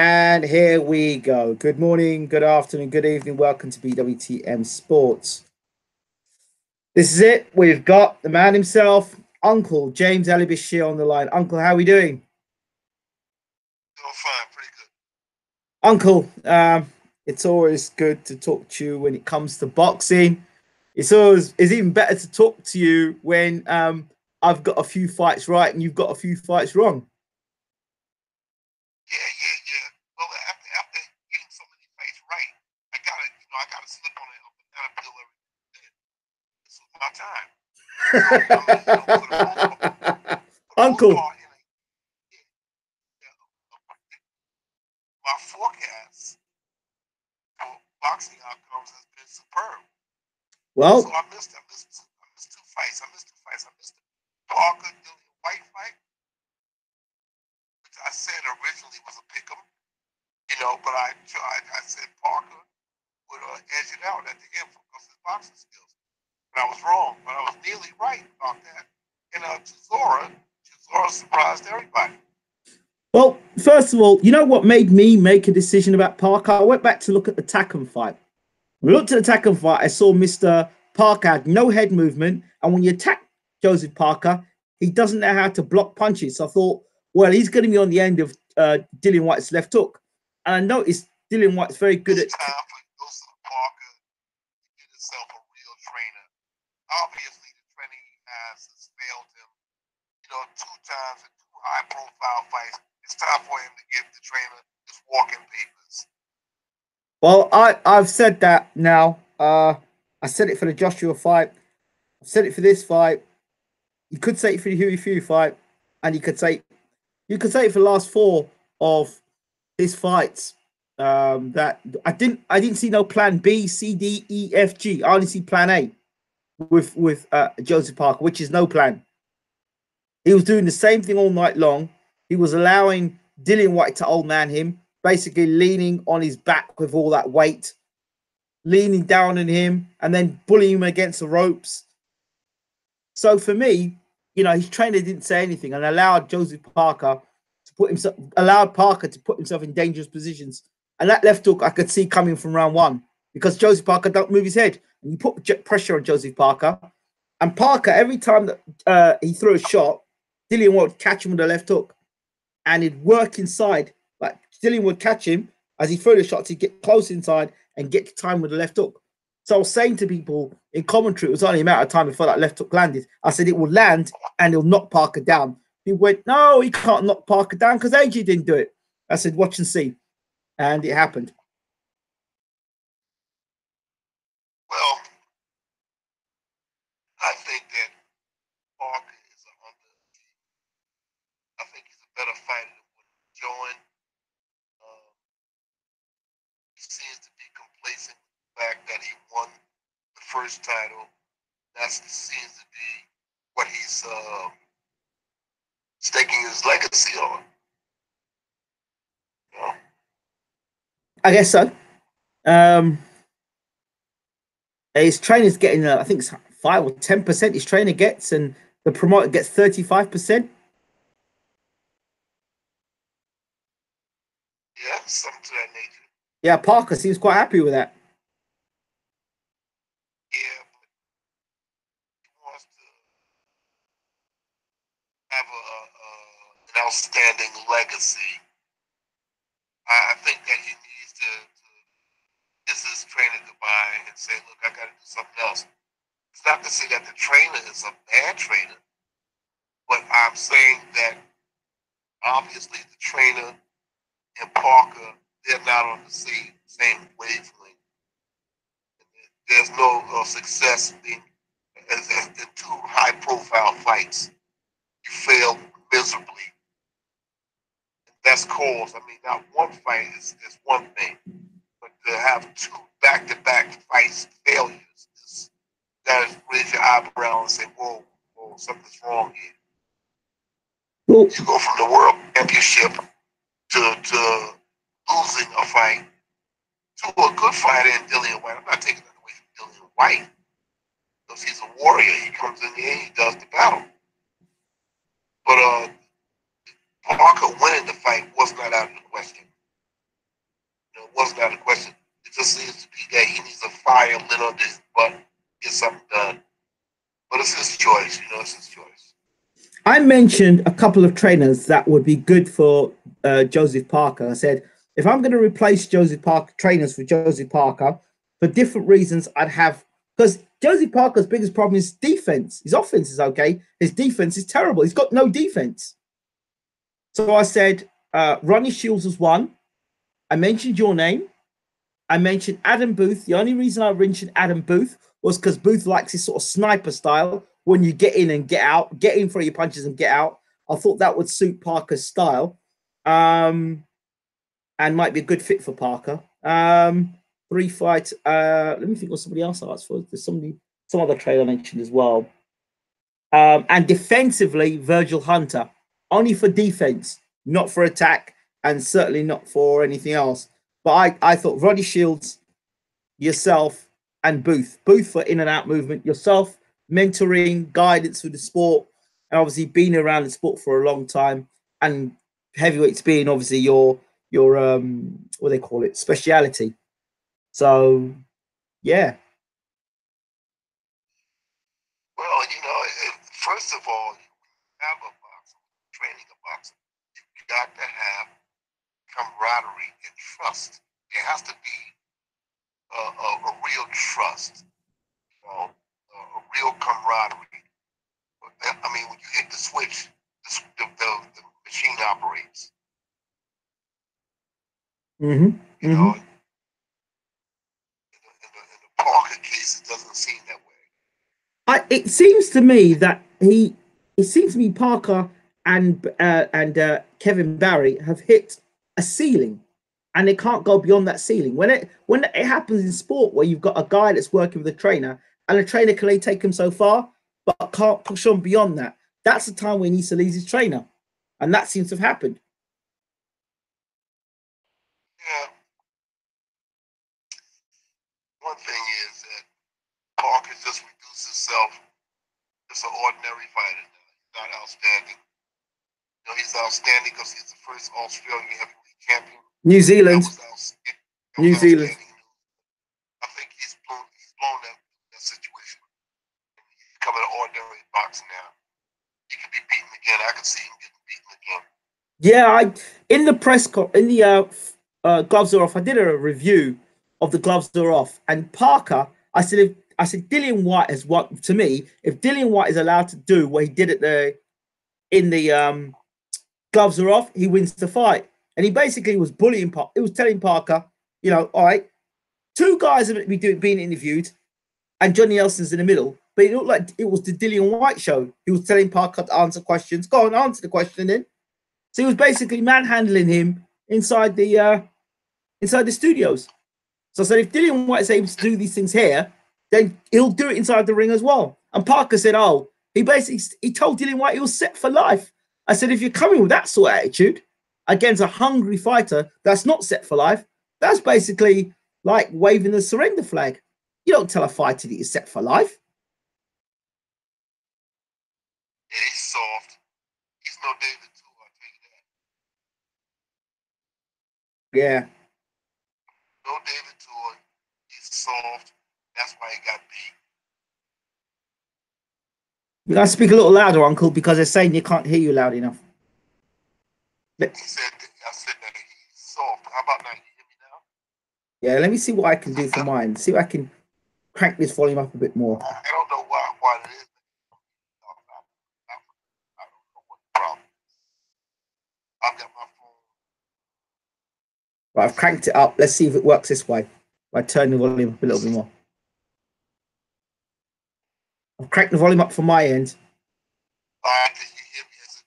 And here we go. Good morning, good afternoon, good evening. Welcome to BWTM Sports. This is it. We've got the man himself, Uncle James Ali Bashir on the line. Uncle, how are we doing? Doing fine, pretty good. Uncle, it's always good to talk to you when it comes to boxing. It's even better to talk to you when I've got a few fights right and you've got a few fights wrong. Yeah. Well, after getting so many fights right, I gotta slip on it up and down pill every day. This was my time. So I mean, for the most Uncle, part, my forecast for boxing outcomes has been superb. So well, I missed two fights. I missed the Parker Dillian White fight, which I said originally was a pick 'em, but I said Parker would edge it out at the end because of his boxing skills. But I was wrong, but I was nearly right about that. And Chisora surprised everybody. well, first of all, you know what made me make a decision about Parker? I went back to look at the Takam fight. We looked at the Takam fight. I saw Mr. Parker had no head movement, and when you attack Joseph Parker, he doesn't know how to block punches. So I thought, well, he's going to be on the end of Dillian White's left hook, and I noticed Dillian White's very good It's at. time for Joseph Parker to get himself a real trainer. Obviously, the training he has failed him, two times in two high profile fights. It's time for him to give the trainer his walking papers. Well, I've said that now. I said it for the Joshua fight. I've said it for this fight. You could say it for the Huey Fury fight, and you could say it for the last four of his fights. That I didn't see no plan B, C, D, E, F, G. I only see plan A with Joseph Parker, which is no plan. He was doing the same thing all night long. He was allowing Dillian White to old man him, basically leaning on his back with all that weight, leaning down on him, and then bullying him against the ropes. So for me, his trainer didn't say anything and allowed Parker to put himself in dangerous positions. And that left hook I could see coming from round one because Joseph Parker don't move his head. And you put pressure on Joseph Parker. And Parker, every time that he threw a shot, Dillian would catch him with the left hook. And he'd work inside. Like Dillian would catch him as he threw the shots, he'd get close inside and get time with the left hook. So I was saying to people in commentary, it was only a matter of time before that left hook landed. I said it will land and he'll knock Parker down. He went, no, he can't knock Parker down because AJ didn't do it. I said, watch and see. And it happened. Well, I think that Parker is I think he's a better fighter than what he's showing. Uh, he seems to be complacent with the fact that he won the first title. That seems to be what he's staking his legacy on. You know? I guess so. Um, his trainer's getting, I think it's 5 or 10% his trainer gets, and the promoter gets 35%. Yeah, something to that nature. Yeah, Parker seems quite happy with that. Yeah, but he wants to have an outstanding legacy. I think that he needs to kiss his trainer goodbye and say, look, I got to do something else. It's not to say that the trainer is a bad trainer, but I'm saying that obviously the trainer and Parker, they're not on the same wavelength. There's no success in two high profile fights. You failed miserably. That's cause. I mean, now one fight is one thing, but to have two back to back fights failures is that is raise your eyebrow and say, whoa, something's wrong here. Well, You go from the world championship to losing a fight to a good fighter in Dillian White. I'm not taking that away from Dillian White because he's a warrior. He comes in here, he does the battle. But Parker winning the fight was not out of the question. wasn't out of question. It just seems to be that he needs a fire lit under his butt, get something done. But it's his choice, it's his choice. I mentioned a couple of trainers that would be good for Joseph Parker. I said, if I'm going to replace Joseph Parker, trainers for Joseph Parker, for different reasons, I'd have, because Joseph Parker's biggest problem is defense. His offense is okay. His defense is terrible. He's got no defense. So I said, Ronnie Shields was one. I mentioned your name. I mentioned Adam Booth. The only reason I mentioned Adam Booth was because Booth likes his sort of sniper style. When you get in and get out, get in for your punches and get out. I thought that would suit Parker's style, and might be a good fit for Parker. 3 fights. Let me think what somebody else asked for. There's some other trade I mentioned as well. And defensively, Virgil Hunter, only for defense, not for attack, and certainly not for anything else. But I thought Roddy Shields, yourself, and Booth for in and out movement, yourself, mentoring, guidance for the sport, and obviously being around the sport for a long time, and heavyweights being obviously your what they call it, speciality. So yeah. Well, first of all, you have a boxer, training a boxer, you got to have camaraderie and trust. There has to be a real trust, a real camaraderie. I mean, when you hit the switch, the machine operates. Mm-hmm. In the Parker case, it doesn't seem that way. It seems to me that Parker and Kevin Barry have hit a ceiling, and they can't go beyond that ceiling. When it happens in sport, where you've got a guy that's working with a trainer, and a trainer can only take him so far, but can't push on beyond that. That's the time when he needs to leave his trainer, and that seems to have happened. Yeah. One thing is that Parker just reduced himself as an ordinary fighter. He's not outstanding. He's outstanding because he's the first Australian heavyweight champion. New Zealand. New Zealand. I think he's blown that situation. He's becoming an ordinary boxer now. He can be beaten again. I can see him getting beaten again. Yeah, in the gloves are off. I did a review of the gloves are off, and Parker. I said Dillian Whyte is what, to me, if Dillian Whyte is allowed to do what he did in the gloves are off, he wins the fight. And he basically was bullying Parker. He was telling Parker, all right, two guys are being interviewed, and Johnny Nelson's in the middle. But it looked like it was the Dillian Whyte show. He was telling Parker to answer questions. Go on, answer the question then. So he was basically manhandling him inside the studios. So I said, if Dillian Whyte is able to do these things here, then he'll do it inside the ring as well. And Parker said, he told Dillian Whyte he was set for life. I said, if you're coming with that sort of attitude against a hungry fighter that's not set for life, that's basically like waving the surrender flag. You don't tell a fighter that you're set for life. Yeah, he's soft. He's no David too, I'll tell you that. Yeah. No David Tour. He's soft. That's why he got beat. You gotta speak a little louder, Uncle, because they're saying you can't hear you loud enough. I said that he's soft. How about now? You hear me now? Yeah, let me see what I can do for mine. See if I can crank this volume up a bit more. I don't know why it is. I don't know what the problem is. I've got my phone. Right, I've cranked it up. Let's see if it works this way. I turn the volume up a little bit more. I've cranked the volume up from my end. All right, can you hear me? Is it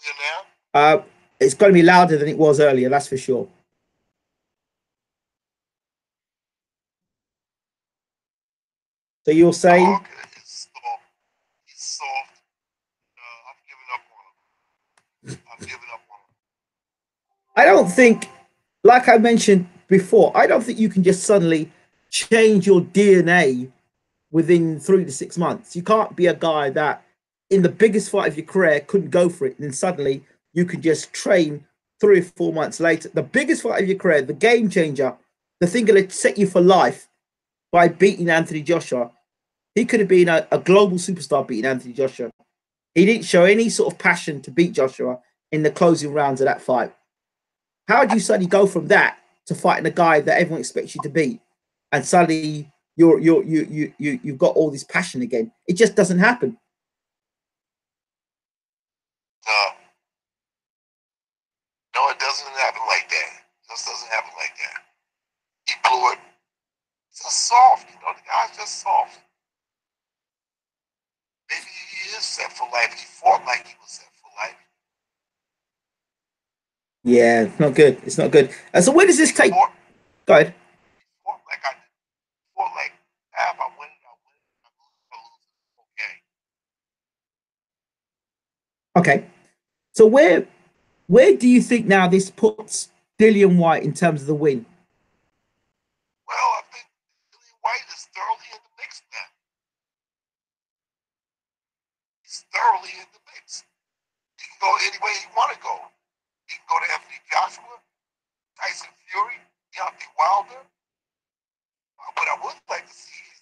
clear now? It's going to be louder than it was earlier, that's for sure. So you're saying? Parker is soft. He's soft. I've given up on him. I don't think, like I mentioned before, I don't think you can just suddenly change your DNA within 3 to 6 months. You can't be a guy that in the biggest fight of your career couldn't go for it, and then suddenly you can just train 3 or 4 months later. The biggest fight of your career, the game changer, the thing that set you for life by beating Anthony Joshua. He could have been a global superstar beating Anthony Joshua. He didn't show any sort of passion to beat Joshua in the closing rounds of that fight. How do you suddenly go from that to fighting a guy that everyone expects you to beat, and suddenly you've got all this passion again? It just doesn't happen. No, it doesn't happen like that. It just doesn't happen like that. He blew it. It's just soft, you know. The guy's just soft. Maybe he is set for life. He fought like he was set for life. Yeah, it's not good. It's not good. And so where does this take? Go ahead. He fought like I did. He fought like, if I win it, I win it. I lose it, okay. Okay. So where do you think now this puts Dillian Whyte in terms of the win? Well, I think Dillian Whyte is thoroughly in the mix now. He's thoroughly in the mix. He can go any way he want to go. He can go to Anthony Joshua, Tyson Fury, Deontay Wilder. What I would like to see is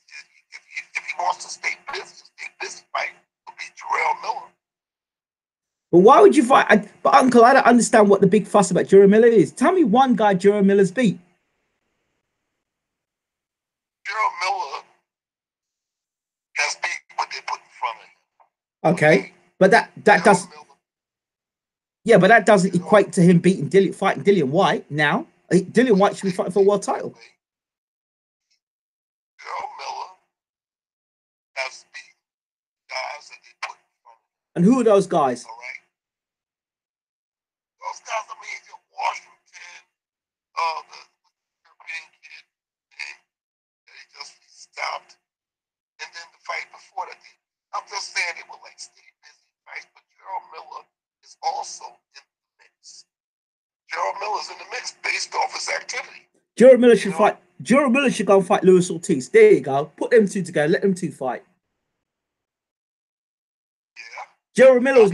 if he wants to stay busy fighting, would be Jarrell Miller. But why would you fight? But Uncle, I don't understand what the big fuss about Jarrell Miller is. Tell me one guy Jarrell Miller's beat. Jarrell Miller has beat what they put in front of him. Okay, but that does. Yeah, but that doesn't equate to him fighting Dillian Whyte now. Dillian Whyte should be fighting for a world title. Jarrell Miller has beat guys that they put in front of him. And who are those guys? All right. Those guys, I mean, Washington, the European kid, he just stopped. And then the fight before that, I'm just saying they were like stay busy fights, but Jarrell Miller is also in the mix. Jarrell Miller's in the mix based off his activity. Jarrell Miller should fight. Jarrell Miller should go and fight Luis Ortiz. There you go. Put them two together. Let them two fight. Yeah. Jarrell Miller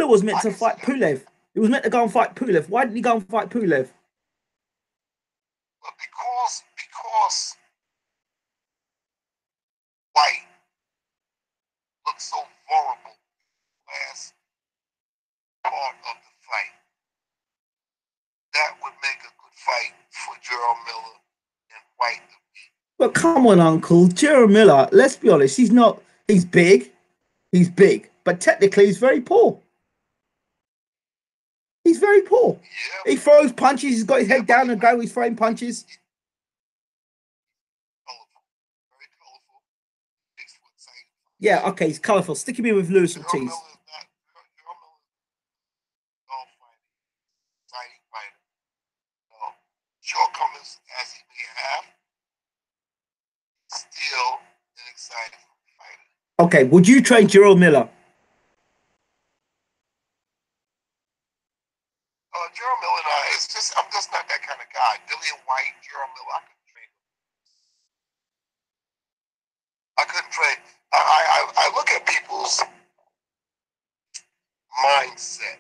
was meant to fight Pulev. He was meant to go and fight Pulev. Why didn't he go and fight Pulev? Well, because White looked so vulnerable last part of the fight. That would make a good fight for Jarrell Miller and White to beat. But come on, Uncle. Jarrell Miller, let's be honest, he's big. He's big. But technically he's very poor. He's very poor. Yeah. He throws punches, he's got his head down and go, he's throwing punches. Very colorful. Yeah, okay, he's colourful. Stick him in with Luis Ortiz. Shortcomings as he may have, still an exciting fighter. Okay, would you train Jarrell Miller? Jarrell Miller and I'm just not that kind of guy. Dillian Whyte, Jarrell Miller, I couldn't train. I look at people's mindset,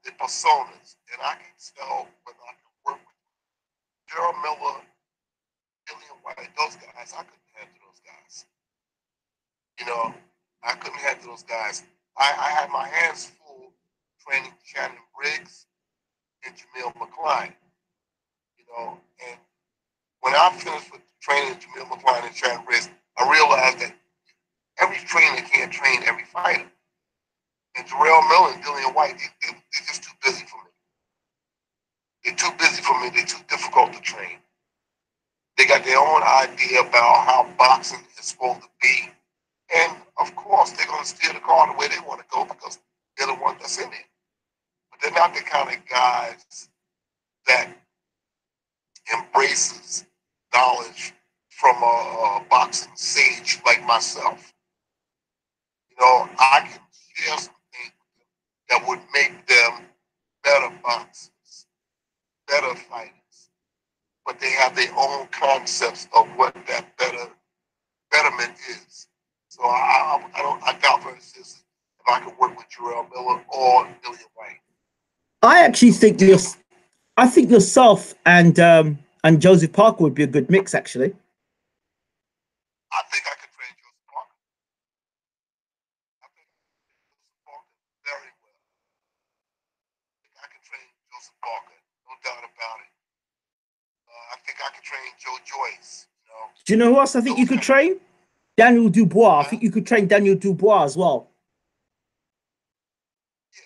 their personas, and I can tell whether I can work with Jarrell Miller, Dillian Whyte, those guys. I couldn't handle those guys. You know, I couldn't handle those guys. I had my hands full training Shannon Briggs and Jamil McCline. You know, and when I finished with training Jamil McCline and Shannon Briggs, I realized that every trainer can't train every fighter. And Jarrell Miller and Dillian Whyte, they're just too busy for me. They're too busy for me. They're too difficult to train. They got their own idea about how boxing is supposed to be. And, of course, they're going to steer the car the way they want to go because they're the one that's in it. But they're not the kind of guys that embraces knowledge from a boxing sage like myself. You know, I can share some things that would make them better boxers, better fighters. But they have their own concepts of what that betterment is. So I doubt very seriously if I could work with Jarrell Miller or Dillian Whyte. I actually think I think yourself and Joseph Parker would be a good mix, actually. I think I could train Joseph Parker. I think Joseph Parker very well. I can train Joseph Parker, no doubt about it. I think I could train Joe Joyce. You know, Do you know who else I think you could train? Daniel Dubois. I think you could train Daniel Dubois as well. Yeah,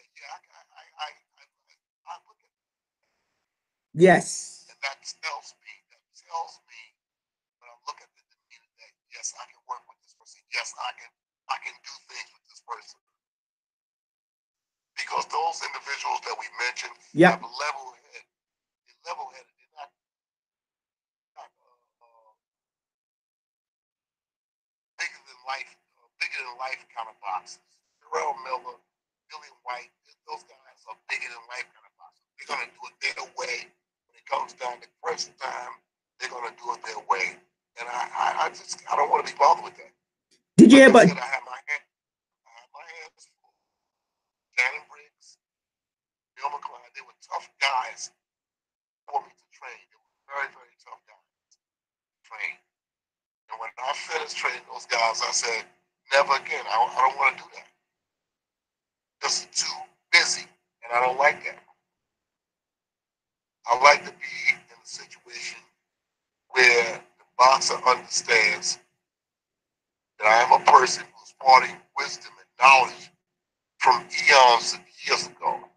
I look at that. Yes. And that tells me when I look at the demeanor that yes, I can work with this person. Yes, I can do things with this person. Because those individuals that we mentioned have level-headed. They're level-headed. They're not bigger than life kind of boxers. Jarrell Miller, Billy White, those guys are bigger than life kind of boxers. They're gonna do it their way. When it comes down to crunch time, they're gonna do it their way. And I don't want to be bothered with that. Did you hear about? I have my hands full. Shannon Briggs, Bill McCline, they were tough guys for me to train. They were very, very tough guys to train. And when I finished training those guys, I said, never again. I don't want to do that. Just too busy. And I don't like that. I like to be in a situation where the boxer understands that I am a person who's imparting wisdom and knowledge from eons of years ago.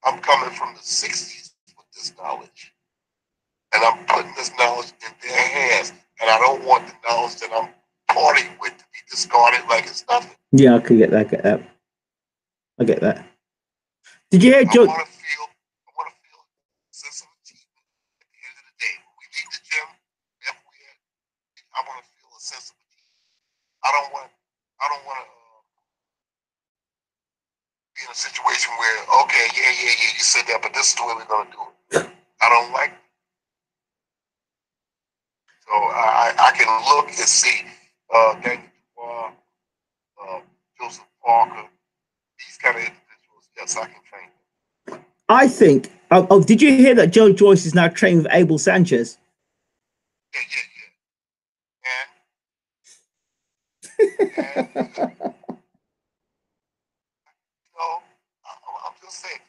I'm coming from the 60s with this knowledge. And I'm putting this knowledge in their hands. And I don't want the knowledge that I'm parting with to be discarded like it's nothing. Yeah, I could get that. I get that. Did you hear Joe? I want to feel a sense of achievement at the end of the day. When we leave the gym, I want to feel a sense of achievement. I don't want to be in a situation where, okay, yeah, you said that, but this is the way we're going to do it. I don't like it. So I can look and see Daniel Dubois, Joseph Parker, these kind of individuals. Yes, I can train them. I think. Oh, did you hear that Joe Joyce is now training with Abel Sanchez? Yeah. I'm just saying,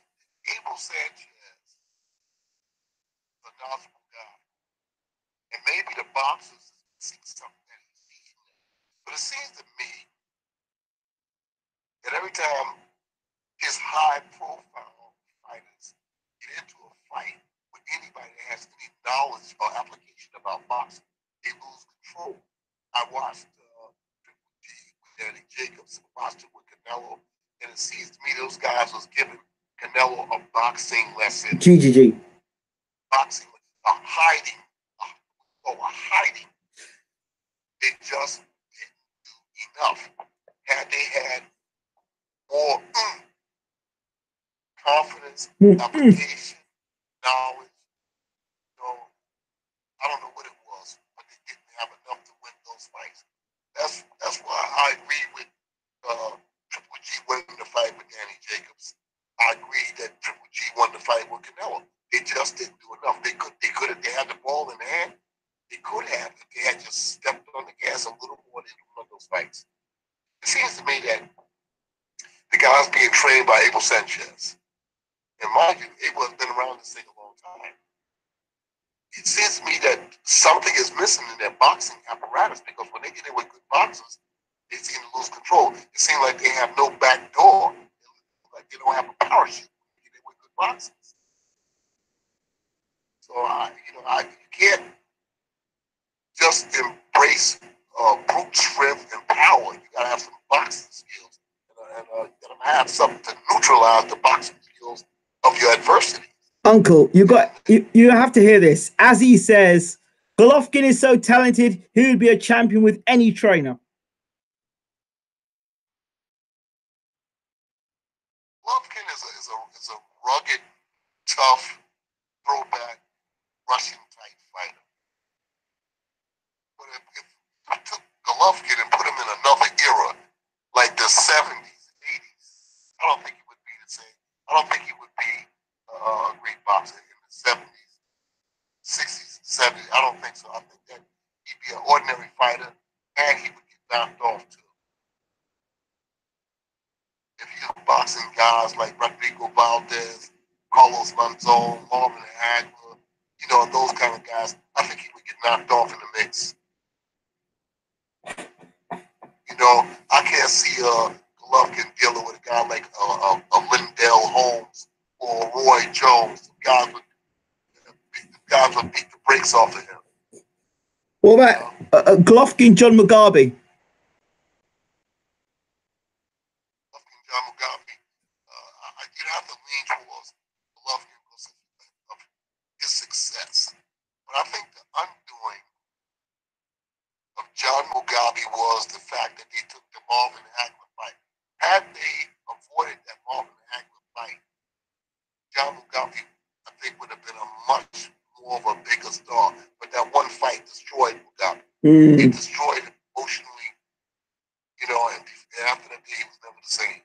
Abel Sanchez is a knowledgeable guy. And maybe the boxers see something that he's seeing. But it seems to me that every time his high-profile fighters get into a fight with anybody that has any knowledge or application about boxing, they lose control. I watched Triple G with Danny Jacobs, watched it with Canelo, and it seems to me those guys was giving Canelo a boxing lesson. GGG. Boxing, a hiding. They just didn't do enough. Had they had more confidence, application, knowledge, I don't know what it was, but they didn't have enough to win those fights. That's why I agree with Triple G winning the fight with Danny Jacobs. I agree that Triple G won the fight with Canelo. They just didn't do enough. They had the ball in hand. They could have if they had just stepped on the gas a little more than won those fights. It seems to me that the guy's being trained by Abel Sanchez. And mind you, Abel has been around this thing a long time. It seems to me that something is missing in their boxing apparatus because when they get in with good boxers, they seem to lose control. It seems like they have no back door. Like they don't have a parachute when they get in with good boxers. So you can't just embrace brute strength and power. You gotta have some boxing skills, and you gotta have something to neutralize the boxing skills of your adversity. Uncle, you have to hear this. As he says, Golovkin is so talented, he would be a champion with any trainer. Golovkin is a rugged, tough, throwback, Russian type fighter. But if I took Golovkin and put him in another era, like the 70s, 80s, I don't think he would be the same. I don't think he would be a great boxer in the guys like Rodrigo Valdez, Carlos Monzon, Marvin Hagler, you know, those kind of guys, I think he would get knocked off in the mix. You know, I can't see Golovkin dealing with a guy like a Lindell Holmes or Roy Jones. Guys would beat the brakes off of him. What about Golovkin, John Mugabe? Golovkin, John Mugabe. You'd have to lean towards Golovkin because of his success. But I think the undoing of John Mugabe was the fact that they took the Marvin Hagler fight. Had they avoided that Marvin Hagler fight, John Mugabe, I think, would have been a much more of a bigger star. But that one fight destroyed Mugabe. He destroyed him emotionally, you know, and after that day, he was never the same.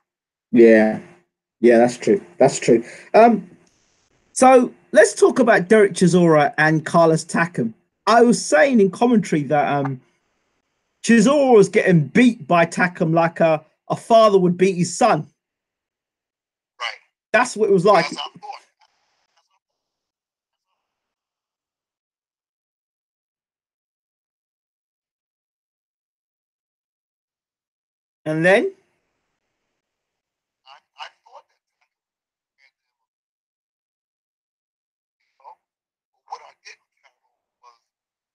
Yeah, that's true. That's true. So let's talk about Derek Chisora and Carlos Takam. I was saying in commentary that Chisora was getting beat by Takam like a father would beat his son. Right. That's what it was like. And then? I thought that. You know, but what I didn't count on was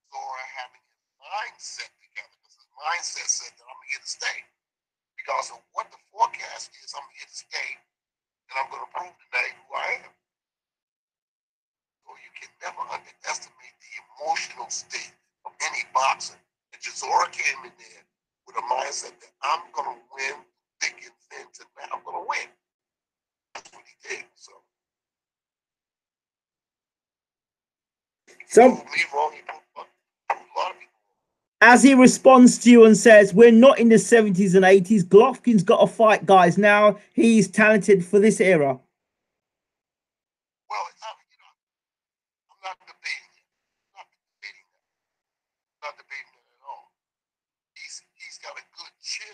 Zora having his mindset together, because his mindset said that I'm here to stay. Because of what the forecast is, I'm here to stay, and I'm going to prove tonight who I am. So you can never underestimate the emotional state of any boxer. And Chisora came in there with a mindset that I'm going to win thick and thin tonight. I'm going to win. That's what he did. So proved me wrong. He proved a lot of people. As he responds to you and says, we're not in the 70s and 80s. Golovkin's got to fight guys now. He's talented for this era. Well, you know, I'm not debating it. I'm not debating it at all. He's got a good chin.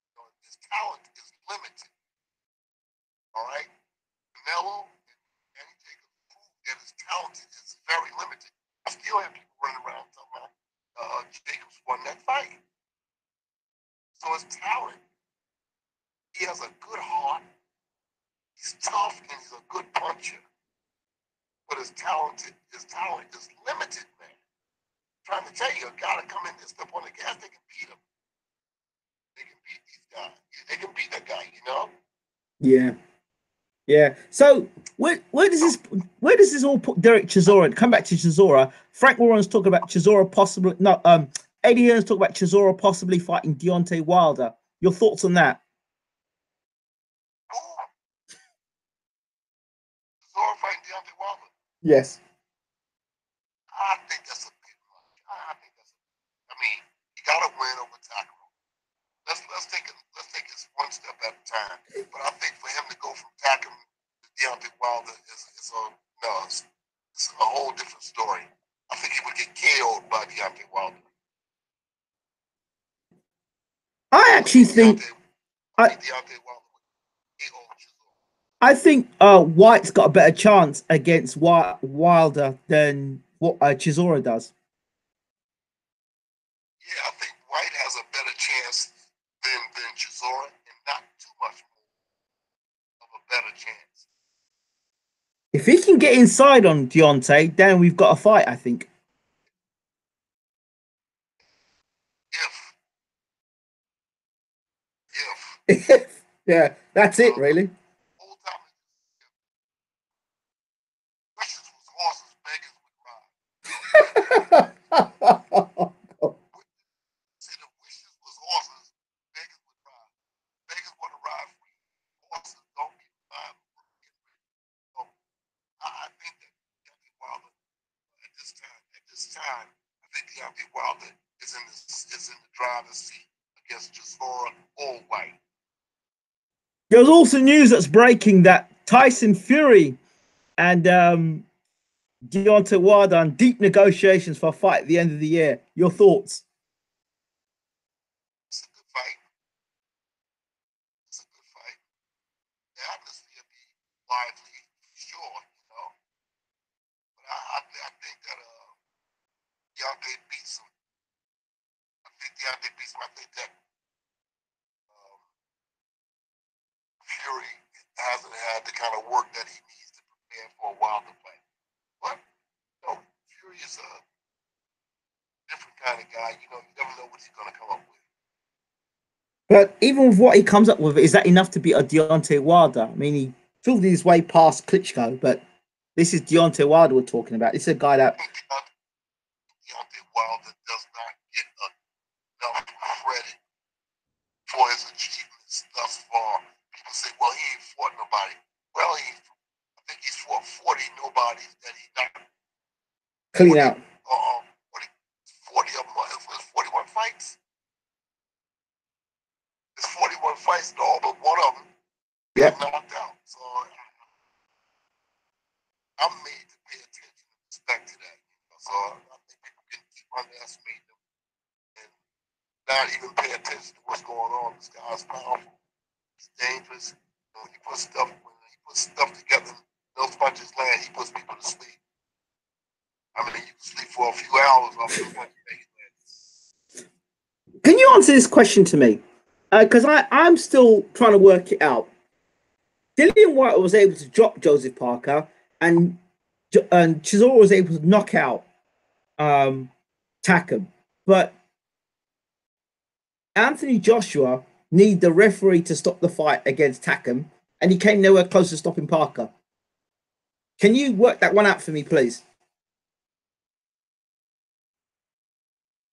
You know, his talent is limited. All right? Canelo and he takes proof that his talent is very limited. I still have people running around talking about Jacobs won that fight. So his talent, he has a good heart. He's tough and he's a good puncher. But his talent is limited, man. I'm trying to tell you, a guy to come in and step on the gas, they can beat him. They can beat these guys. They can beat that guy, you know? Yeah. So where does this all put Derek Chisora? Come back to Chisora. Frank Warren's talking about Chisora possibly Eddie Hearn's talking about Chisora possibly fighting Deontay Wilder. Your thoughts on that? Chisora fighting Deontay Wilder? Yes. I think that's a bit much. I mean, you gotta win over Takam. Let's take it one step at a time. But I think for him to go from Takam to Deontay Wilder is a whole different story. I think he would get KO'd by Deontay Wilder. I actually think Deontay Wilder would KO Chisora. I think White's got a better chance against Wilder than what Chisora does. Yeah, I think White has a better chance than Chisora, and not too much more of a better chance. If he can get inside on Deontay, then we've got a fight, I think. If. Yeah, that's it, really. Wilder is in the driver's seat against Chisora or White. There's also news that's breaking that Tyson Fury and Deontay Wilder on deep negotiations for a fight at the end of the year. Your thoughts? It's a good fight. It's a good fight. Deontay beats him, I think that Fury hasn't had the kind of work that he needs to prepare for a Wilder fight. But Fury is a different kind of guy. You never know what he's going to come up with. But even with what he comes up with, is that enough to beat a Deontay Wilder? I mean, he filled his way past Klitschko, but this is Deontay Wilder we're talking about. This is a guy that Deontay Wilder does not get enough credit for his achievements thus far. People say, well, he ain't fought nobody. Well, I think he's fought 40 nobodies that he not clean out. 40 of them, 41 fights. There's 41 fights, and all but one of them got knocked out. So I'm made to pay attention and respect to that. So I think people can keep underestimating him and not even pay attention to what's going on. This guy's powerful. He's dangerous. When he puts stuff together, those punches land, he puts people to sleep. I mean, you can sleep for a few hours off those punches that he lands. Can you answer this question to me? Because I'm still trying to work it out. Dillian White was able to drop Joseph Parker, and Chisora was able to knock out Takam. But Anthony Joshua needed the referee to stop the fight against Takam, and he came nowhere close to stopping Parker. Can you work that one out for me, please?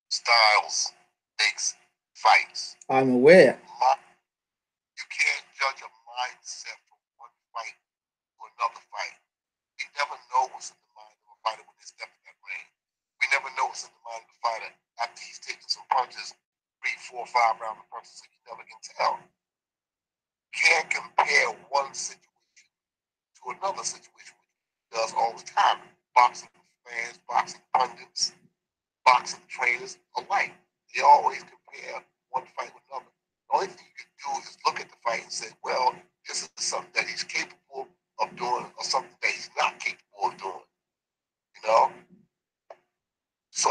Styles makes fights. I'm aware. You can't judge a mindset from one fight to another fight. We never know what's in the mind of a fighter when they step in that ring. We never know what's in the mind of the fighter after he's taken some punches, 3, 4, 5 round of punches, so you never can tell. Can't compare one situation to another situation, which he does all the time. Boxing fans, boxing pundits, boxing trainers alike. They always compare one fight with another. The only thing you can do is look at the fight and say, well, this is something that he's capable of doing or something that he's not capable of doing. So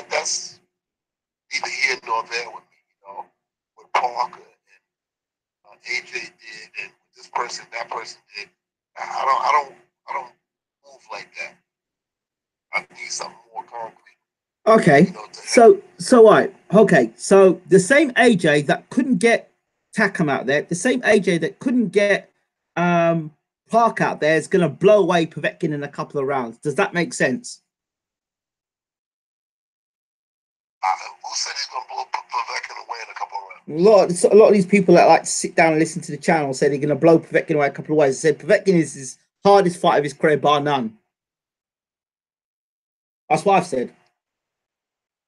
that's neither here nor there with me, what Parker and AJ did and what this person, that person did. I don't move like that. I need something more concrete. Okay, so right. Okay, so the same AJ that couldn't get Takam out there, the same AJ that couldn't get Park out there is going to blow away Povetkin in a couple of rounds. Does that make sense? Who said he's going to blow Povetkin away in a couple of rounds? A lot of these people that like to sit down and listen to the channel say they're going to blow Povetkin away a couple of ways. They said Povetkin is his hardest fight of his career, bar none. That's what I've said.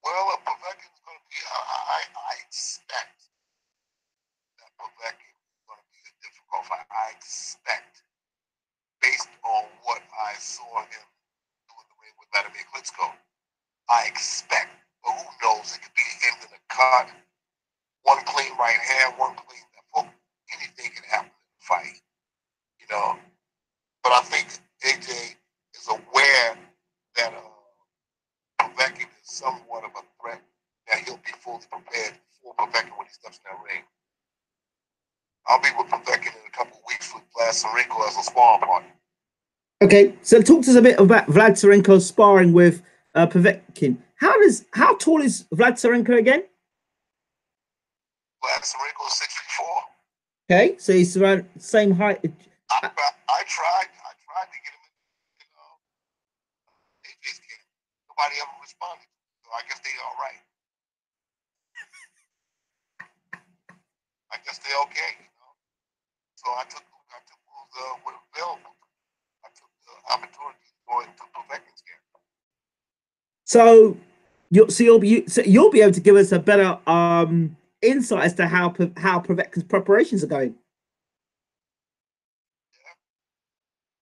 Well, Povetkin's going to be. I expect that Povetkin is going to be a difficult fight. I expect, based on what I saw him doing the ring with Vladimir Klitschko, I expect, but who knows? It could be him in a cut, one clean right hand, one clean left hook. Anything can happen in the fight, But I think AJ is aware that Povetkin is somewhat of a threat, that he'll be fully prepared for Povetkin when he steps in that ring. I'll be with Povetkin in a couple of weeks with Vlad Sirenko as a sparring partner. Okay, so talk to us a bit about Vlad Sirenko sparring with Povetkin. How tall is Vlad Sirenko again? Vlad Sirenko is 6'4". Okay, so he's around the same height. I tried to get him in AJ's camp. Nobody ever responded, so I guess they're all right. I guess they're okay, So I took what available. I took the opportunity to go into Povetkin's camp. So you'll be able to give us a better insight as to how Povetkin's preparations are going. Yeah,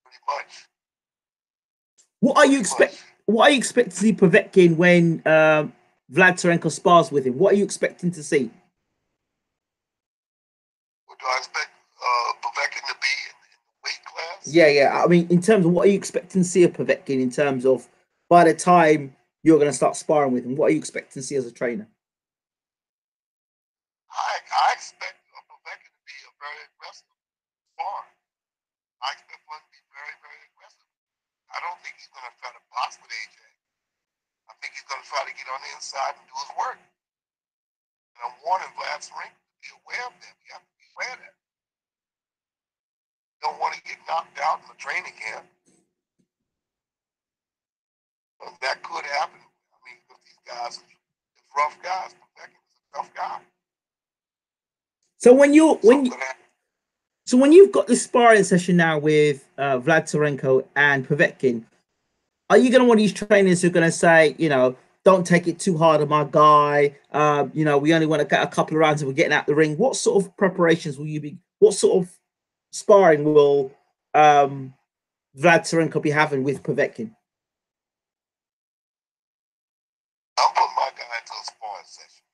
pretty much. What are you expecting to see Povetkin when Vlad Sirenko spars with him? What are you expecting to see? What do I expect Povetkin to be in the weight class? Yeah. I mean, in terms of what are you expecting to see of Povetkin in terms of by the time you're going to start sparring with him, what are you expecting to see as a trainer? expect Povetkin to be a very aggressive spar. I expect one to be very, very aggressive. I don't think he's going to try to box with AJ. I think he's going to try to get on the inside and do his work. And I'm warning Vlad Sirenko to be aware of that. We have to be aware of that. You don't want to get knocked out in the training camp. But that could happen. I mean, with these guys, it's rough guys. Povetkin is a tough guy. So when you've got this sparring session now with Vlad Sirenko and Povetkin, are you going to want these trainers who are going to say, don't take it too hard on my guy? We only want to get a couple of rounds and we're getting out the ring. What sort of preparations will you be? What sort of sparring will Vlad Sirenko be having with Povetkin? I'm putting my guy into a sparring session.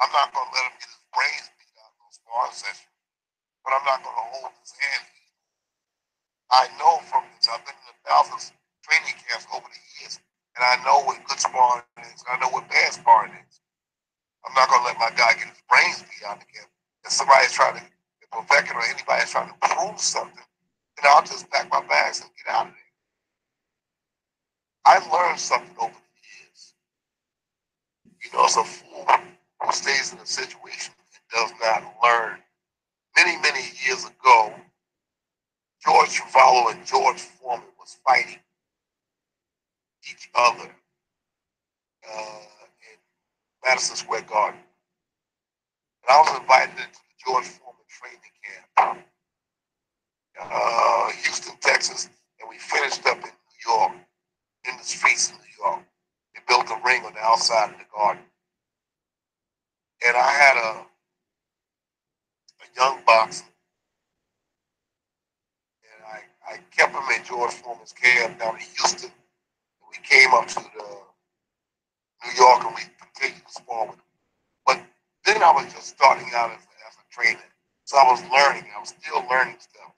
I'm not going to let him get his brains beat out in a sparring session, but I'm not going to hold his hand. I know from this, I've been in 1,000 training camps over the years, and I know what good sparring is, and I know what bad sparring is. I'm not going to let my guy get his brains beat out of the camp. If somebody's trying to, if Povetkin or anybody's trying to prove something, then I'll just pack my bags and get out of there. I learned something over the years. It's a fool who stays in a situation and does not learn. Many, many years ago, George Cavallo and George Foreman was fighting each other in Madison Square Garden. And I was invited into the George Foreman training camp, Houston, Texas, and we finished up in New York, in the streets of New York. They built a ring on the outside of the garden. And I had a young boxer, and I kept him in George Foreman's camp down in Houston. And we came up to New York and we continued to spar with him. But then I was just starting out as a trainer. So I was learning. I was still learning stuff.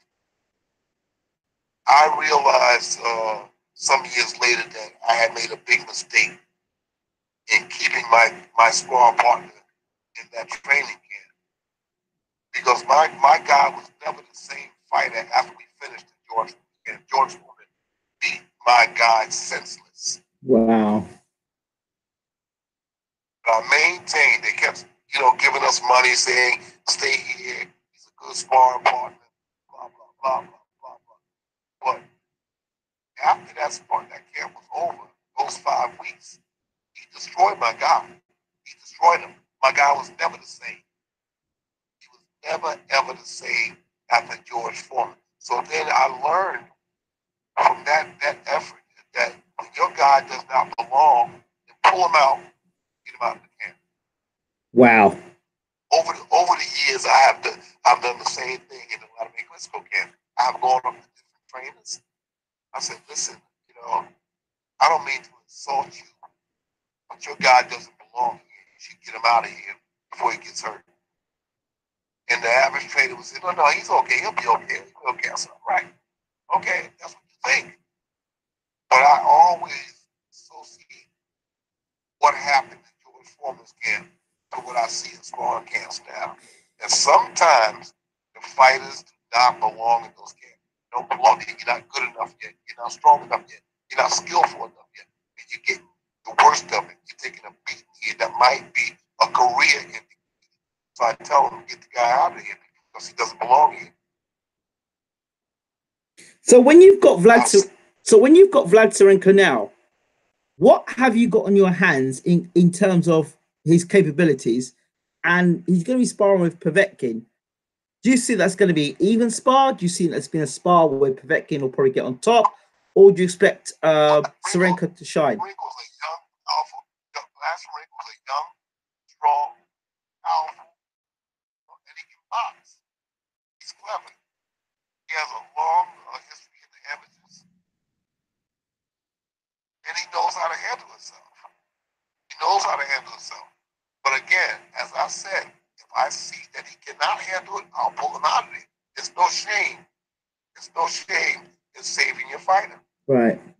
I realized some years later that I had made a big mistake in keeping my spar partner in that training camp. Because my guy was never the same fighter after we finished the George camp. George Foreman beat my guy senseless. Wow. But I maintained. They kept, giving us money, saying, stay here. He's a good sparring partner. Blah, blah, blah, blah, blah, blah. But after that camp was over, those 5 weeks, he destroyed my guy. He destroyed him. My guy was never the same. He was never, ever the same after George Foreman. So then I learned from that effort that when your guy does not belong, then pull him out, get him out of the camp. Wow. Over the years, I've done the same thing in a lot of Mexico camp. I have gone up to different trainers. I said, listen, I don't mean to insult you, but your guy doesn't belong here. You should get him out of here before he gets hurt. And the average trainer would say, no, he's okay. He'll be okay. He'll be okay. I said, right. Okay, that's what you think. But I always associate what happened in George Foreman's camp to what I see in sparring camps now. And sometimes the fighters do not belong in those camps. You don't belong there. You're not good enough yet. You're not strong enough yet. You're not skillful enough yet. And you get the worst of it. You're taking a beating here that might be a career ending. So I tell them, get the guy out of here because he doesn't belong here. So when you've got Vlad Sirenko now, what have you got on your hands in terms of his capabilities? And he's going to be sparring with Povetkin. Do you see that's going to be even spar? Do you see that's been a spar where Povetkin will probably get on top? Or do you expect Sirenko to shine? Sirenko's a young, powerful. Vlad Sirenko's a young, strong, powerful, and he can box. He's clever. He has a long history in the amateurs. And he knows how to handle himself. But again, as I said, if I see that he cannot handle it, I'll pull him out of it. There's no shame. There's no shame in saving your fighter. Right. I'm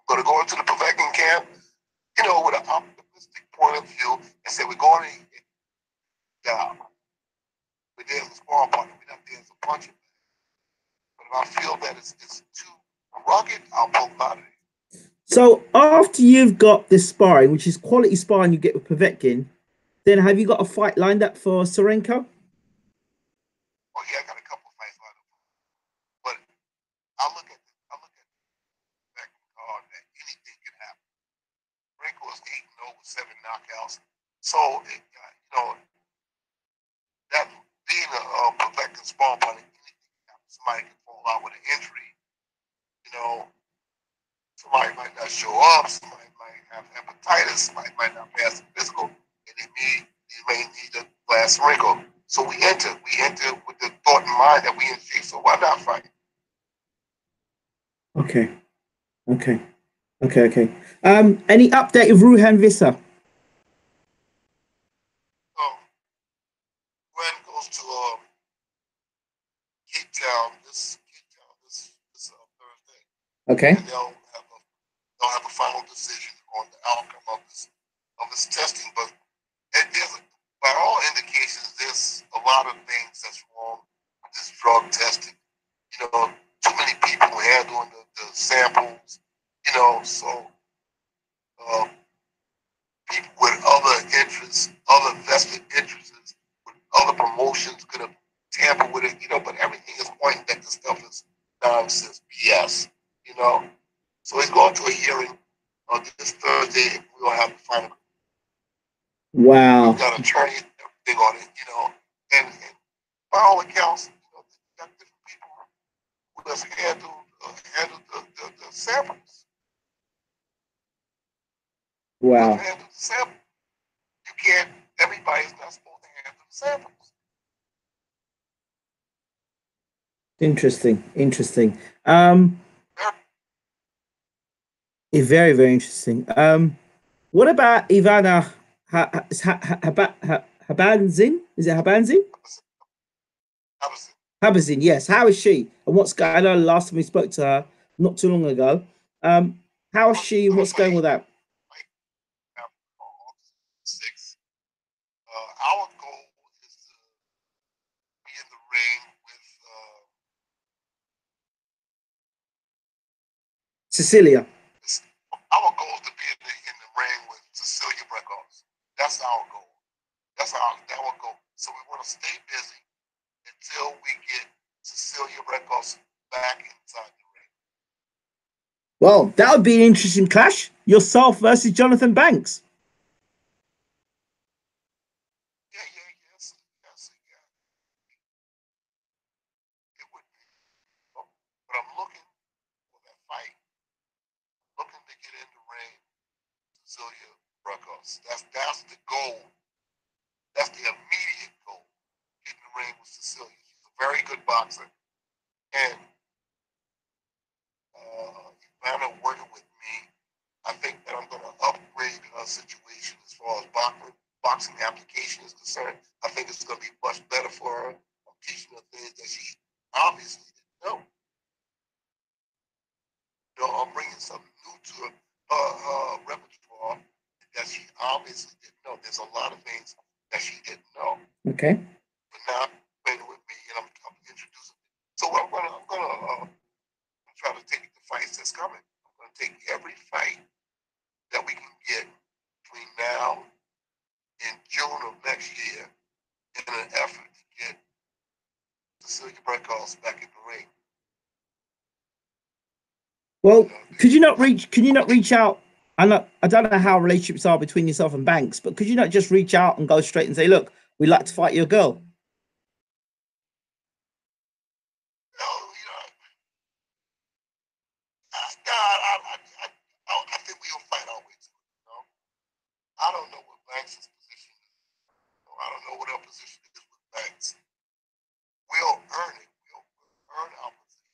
going to go into the Povetkin camp, with an optimistic point of view and say, we're going to hell out of it. So after you've got this sparring, which is quality sparring you get with Povetkin, then have you got a fight lined up for Sirenko? Oh yeah, I got a couple of fights lined up, but I look at the back of the card that anything can happen. Sirenko is 8-0 with 7 knockouts, so that being a Povetkin sparring partner, anything can happen. Somebody can fall out with an injury, you know. Somebody might not show up. Somebody might have hepatitis. Somebody might not pass the physical, and they may need a Vlad Sirenko. So we enter with the thought in mind that we in shape. So why not fight? Okay, okay, okay. Any update of Ruhan Vissa? Gwen goes to Cape Town this Thursday, Okay. and they'll have a final decision on the outcome of this testing. But by all indications, there's a lot of things that's wrong with this drug testing. Too many people handling the samples. So people with other interests, other vested interests, with other promotions could have tampered with it. But everything is pointing that this stuff is nonsense, BS. So he's going to a hearing this Thursday. We'll have the final. Wow. We've got attorneys and everything on it, and by all accounts, they've got different people who has handled the samples. Wow. Handled the samples. You can't. Everybody's not supposed to handle the samples. Interesting. Very, very interesting. What about Ivana Habanzin? Is it Habanzin? Habazin, yes. How is she? And what's going? I know last time we spoke to her not too long ago. How is she? And what's going with that? Our goal is to be in the ring with Cecilia. Our goal is to be in the ring with Cecilia Brecos. That's our goal. That's our goal. So we want to stay busy until we get Cecilia Brecos back inside the ring. Well, that would be an interesting clash. Yourself versus Jonathan Banks. Yes. It would be. But I'm looking for that fight. Looking to get in the ring with Cecilia Brecos. That's the goal. That's the immediate goal. Get in the ring with Cecilia. She's a very good boxer. And Ivana working with me, I think that I'm going to upgrade her situation as far as boxing application is concerned. I think it's going to be much better for her. I'm teaching her things that she obviously didn't know. I'm bringing something new to her repertoire that she obviously didn't know. There's a lot of things that she didn't know. Okay. But now playing with me, and I'm introducing. So I'm gonna try to take the fights that's coming. I'm gonna take every fight that we can get between now and June of next year in an effort to get Cecilia Brecos back in the ring. Well, can you not reach out? I don't know how relationships are between yourself and Banks, but could you not just reach out and go straight and say, look, we'd like to fight your girl? I think we'll fight our way to it. I don't know what Banks' position is. I don't know what her position is with Banks. We'll earn it. We'll earn our position.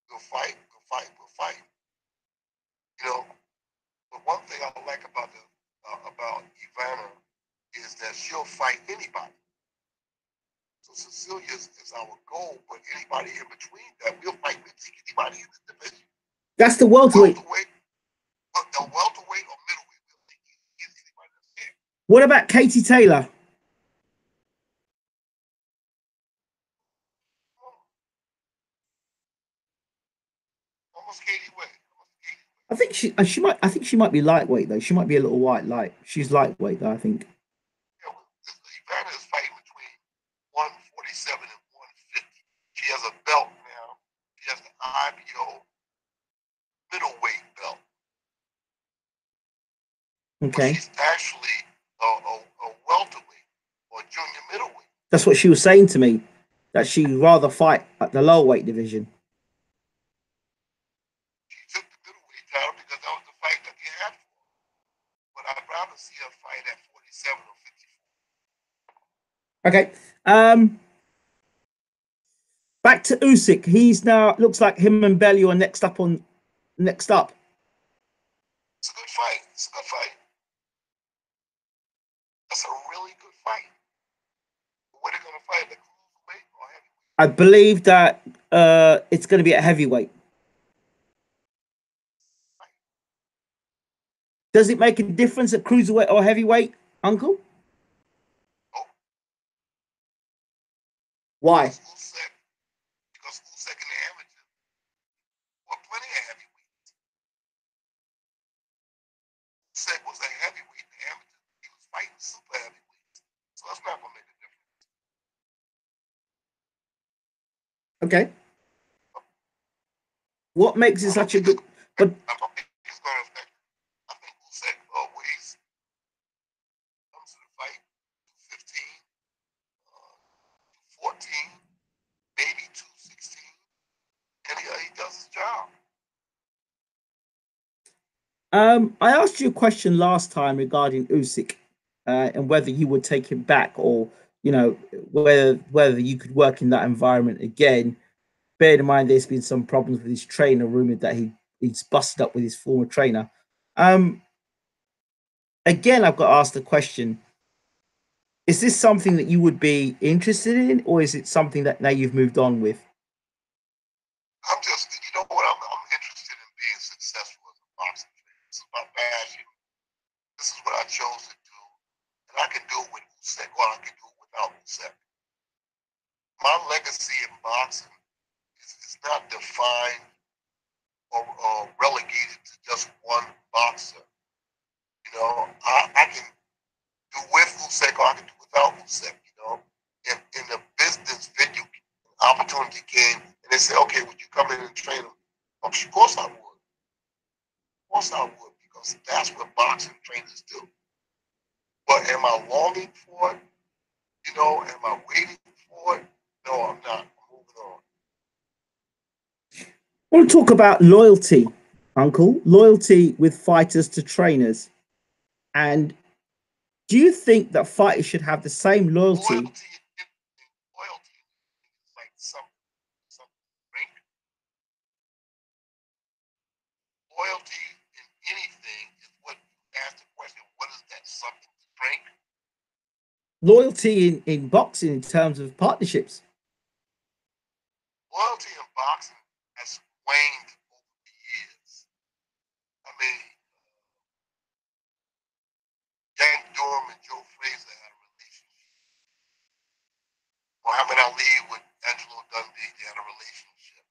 We'll fight. But one thing I like about Ivana is that she'll fight anybody. So Cecilia is our goal, but anybody in between that, we'll fight with anybody in the division. That's the welterweight. The welterweight or middleweight, we'll take anybody that's there. What about Katie Taylor? Almost Katie Way. I think she might be lightweight though. She might be a little light. She's lightweight though, I think. Yeah, well, Ivana is fighting between 147 and 150. She has a belt now. She has the IBO middleweight belt. But Okay. she's actually a welterweight or junior middleweight. That's what she was saying to me, that she'd rather fight at the lower weight division. She took the middleweight title because that was the fight that they had for her. But I'd rather see her fight at 47 or 54. Okay. Back to Usyk. He's now looks like him and Bellew are next up. It's a good fight. It's a good fight. That's a really good fight. What are they going to fight? The cruiserweight or heavyweight? I believe that it's going to be at heavyweight. Does it make a difference at cruiserweight or heavyweight, Uncle? Oh. Why? Because Usyk in the amateur, well, plenty of heavyweights. Usyk was a heavyweight in the amateur. He was fighting super heavyweights. So that's not going to make a difference. Okay. What makes it such a good? But I don't think it's going to affect. I think Usyk always comes to the fight 215, 214, maybe 216, and he does his job. I asked you a question last time regarding Usyk and whether you would take him back, or whether you could work in that environment again. Bear in mind, there's been some problems with his trainer, rumored that he's busted up with his former trainer. Again, I've got to ask the question: is this something that you would be interested in, or is it something that now you've moved on with? I'm just, I'm interested in being successful as a boxing fan. This is my passion. This is what I chose to do. And I can do it with Usyk, or I can do it without Usyk. My legacy in boxing is not defined or relegated to just one boxer. I can do with Usyk, or I can do without Usyk. In the business venue, opportunity came, and they said, "Okay, would you come in and train him?" Of course I would. Of course I would, because that's what boxing trainers do. But am I longing for it? Am I waiting for it? No, I'm not. I'm moving on. I want to talk about loyalty, Uncle. Loyalty with fighters to trainers. And do you think that fighters should have the same loyalty? Loyalty is like some drink. Loyalty in anything is what you ask the question, what is that something to drink? Loyalty in boxing in terms of partnerships. Loyalty in boxing has waned over the years. I mean, Yank Durham and Joe Frazier had a relationship. Muhammad Ali with Angelo Dundee, they had a relationship.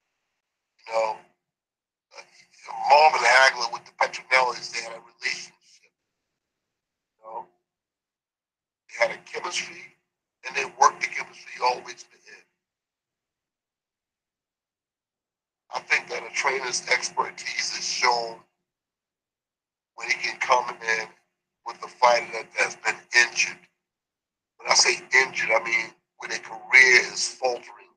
Marvin Hagler with the Petronellis, they had a relationship. They had a chemistry, and they worked the chemistry all the way to the end. I think that a trainer's expertise is shown when he can come in with a fighter that has been injured. When I say injured, I mean when their career is faltering,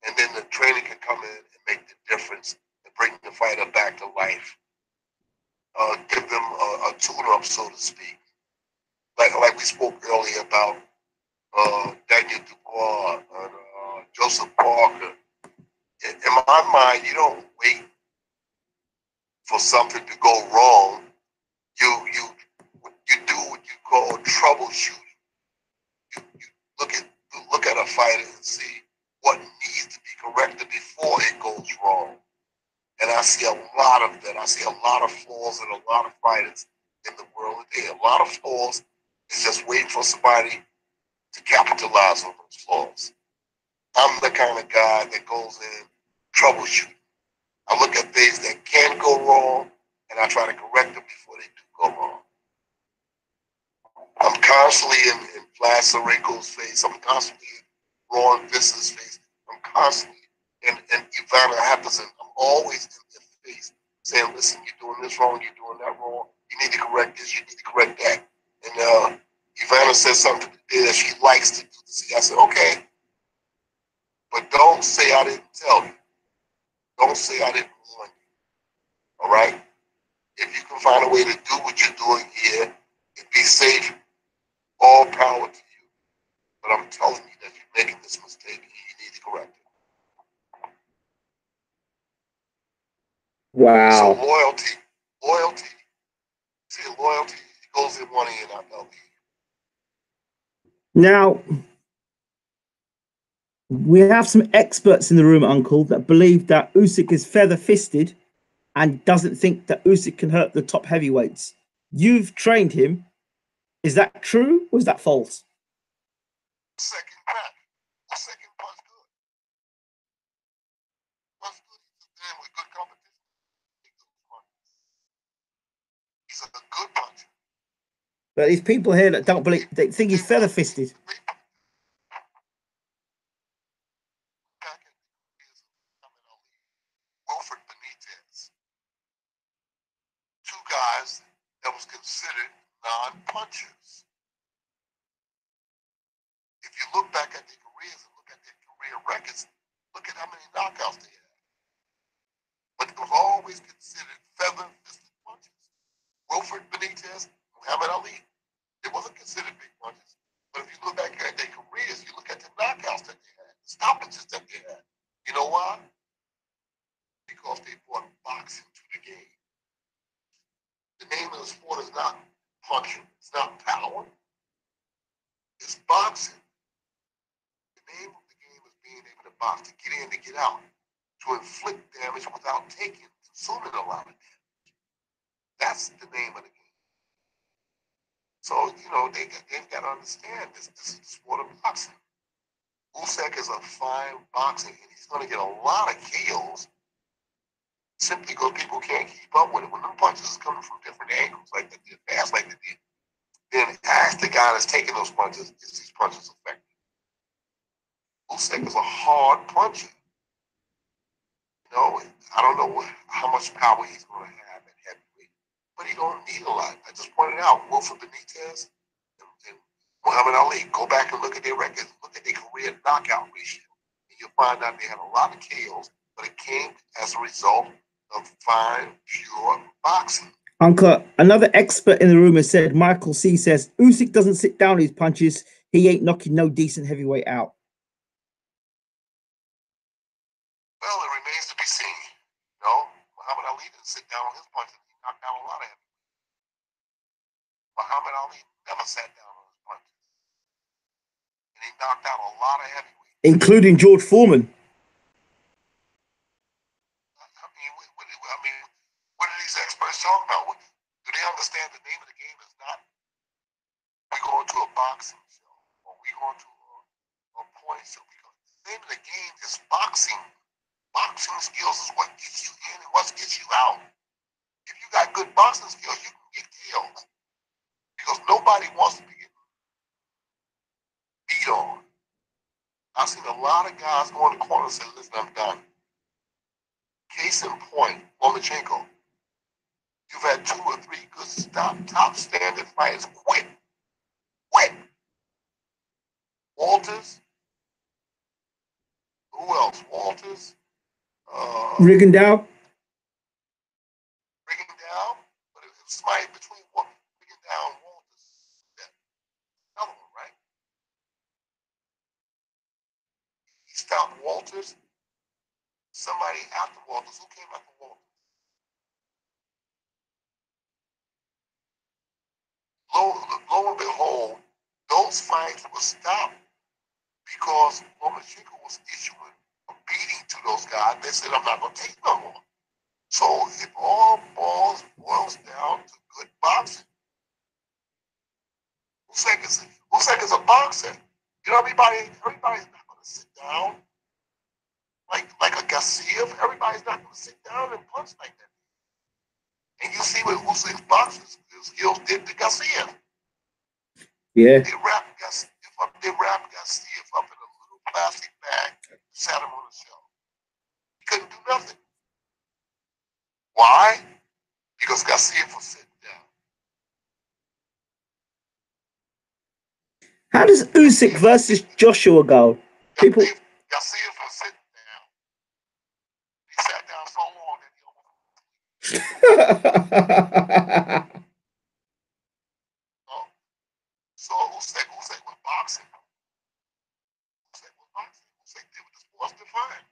and then the trainer can come in and make the difference and bring the fighter back to life. Give them a tune-up, so to speak. Like we spoke earlier about Daniel Dubois and Joseph Parker. In my mind, you don't wait for something to go wrong. You do what you call troubleshooting. You look at a fighter and see what needs to be corrected before it goes wrong. And I see a lot of that. I see a lot of flaws in a lot of fighters in the world today. A lot of flaws. It's just waiting for somebody to capitalize on those flaws. I'm the kind of guy that goes in troubleshooting. I look at things that can go wrong, and I try to correct them before they do go wrong. I'm constantly in Vlad Sirenko's face. I'm constantly in Ron Visser's face. I'm constantly in Ivana Happerson. I'm always in their face saying, listen, you're doing this wrong, you're doing that wrong. You need to correct this, you need to correct that. And Ivana said something today that she likes to do. I said, okay, but don't say I didn't tell you. Don't say I didn't warn you. All right? If you can find a way to do what you're doing here and be safe, all power to you. But I'm telling you that you're making this mistake and you need to correct it. Wow. So loyalty. See, loyalty goes in one ear and out the other. Now, we have some experts in the room, Uncle, that believe that Usyk is feather-fisted and doesn't think that Usyk can hurt the top heavyweights. You've trained him. Is that true or is that false? Second punch. The second punch good. Punch good. He's a with good competition. He's a good puncher. But these people here that don't believe, they think he's feather-fisted. Two guys that was considered non-punchers. If you look back at their careers and look at their career records, look at how many knockouts they had. But it was always considered feather-fisted punches. Wilfred Benitez, Muhammad Ali, they wasn't considered big punches. But if you look back at their careers, you look at the knockouts that they had, the stoppages that they had. You know why? Because they brought boxing to the game. The name of the sport is not punching, it's not power, it's boxing. The name of the game is being able to box, to get in, to get out, to inflict damage without consuming a lot of damage. That's the name of the game. So, you know, they've got to understand this is the sport of boxing. Usyk is a fine boxer, and he's going to get a lot of KOs simply because people can't keep up with it. When the punches is coming from different angles, like they did, fast like they did, then ask the guy that's taking those punches, is these punches effective? Usyk is a hard puncher. You know, I don't know how much power he's going to have at heavyweight, but he don't need a lot. I just pointed out Wilfred Benitez and Muhammad Ali. Go back and look at their records, look at their career knockout ratio, and you'll find out they had a lot of KOs, but it came as a result of fine, pure boxing. Uncle, another expert in the room has said, Michael C says, Usyk doesn't sit down his punches. He ain't knocking no decent heavyweight out. Well, it remains to be seen. You know, Muhammad Ali didn't sit down on his punches. He knocked down a lot of heavyweights. Muhammad Ali never sat down on his punches. And he knocked out a lot of heavyweights. Including George Foreman. What are these experts talking about? Do they understand the name of the game is not we going to a boxing show or we going to a point show? Because the name of the game is boxing. Boxing skills is what gets you in and what gets you out. If you got good boxing skills, you can get killed. Because nobody wants to be beat on. I've seen a lot of guys go in the corner and say, listen, I'm done. Case in point, Lomachenko. You've had 2 or 3 good top standard fighters quit. Walters. Who else? Walters. Rigondeaux. But it was somebody between Rigondeaux and Walters. Another one, right? He stopped Walters. Somebody after Walters. Who came after Walters? Lo and behold, those fights were stopped because Lomachenko was issuing a beating to those guys. They said, I'm not going to take no more. So it all boils down to good boxing. Usyk is a boxer. You know, everybody's not going to sit down like a Garcia. Everybody's not going to sit down and punch like that. And you even Usyk's boxing skills did to Garcia. Yeah. They wrapped Garcia up in a little plastic bag and sat him on the shelf. He couldn't do nothing. Why? Because Garcia was sitting down. How does Usyk versus Joshua go? People. Garcia was sitting down. He sat down so long that he almost. So Usyk was boxing. Usyk did what the sports defined.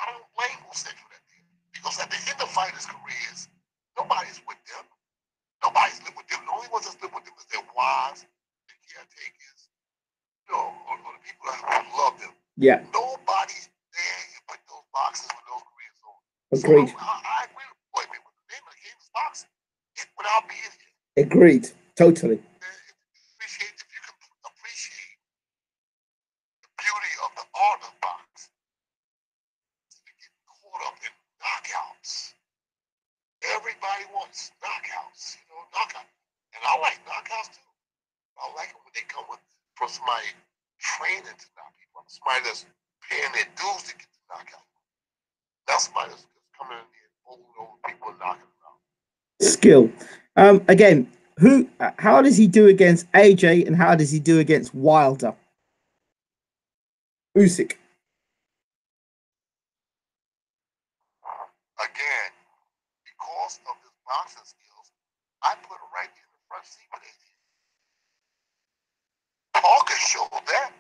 I don't blame Usyk for that thing. Because at the end of fighters' careers, nobody's with them. Nobody's lived with them. The only ones that's lived with them is their wives, their caretakers, or the people that love them. Yeah. Nobody's there and put those boxes with those careers on. Agreed. So I agree with Floyd Mayweather. The name of the game is boxing. Without being here. Agreed. Totally. If you can appreciate the beauty of the art of boxing, you get caught up in knockouts. Everybody wants knockouts, knockout. And I like knockouts too. I like them when they come from somebody training to knock people out. Somebody that's paying their dues to get the knockout. Not somebody that's coming in there and bowling over people and knocking them out. Skill. Again, how does he do against AJ and how does he do against Wilder? Usyk. Again, because of his boxing skills, I put him right in the front seat with AJ. Parker showed that.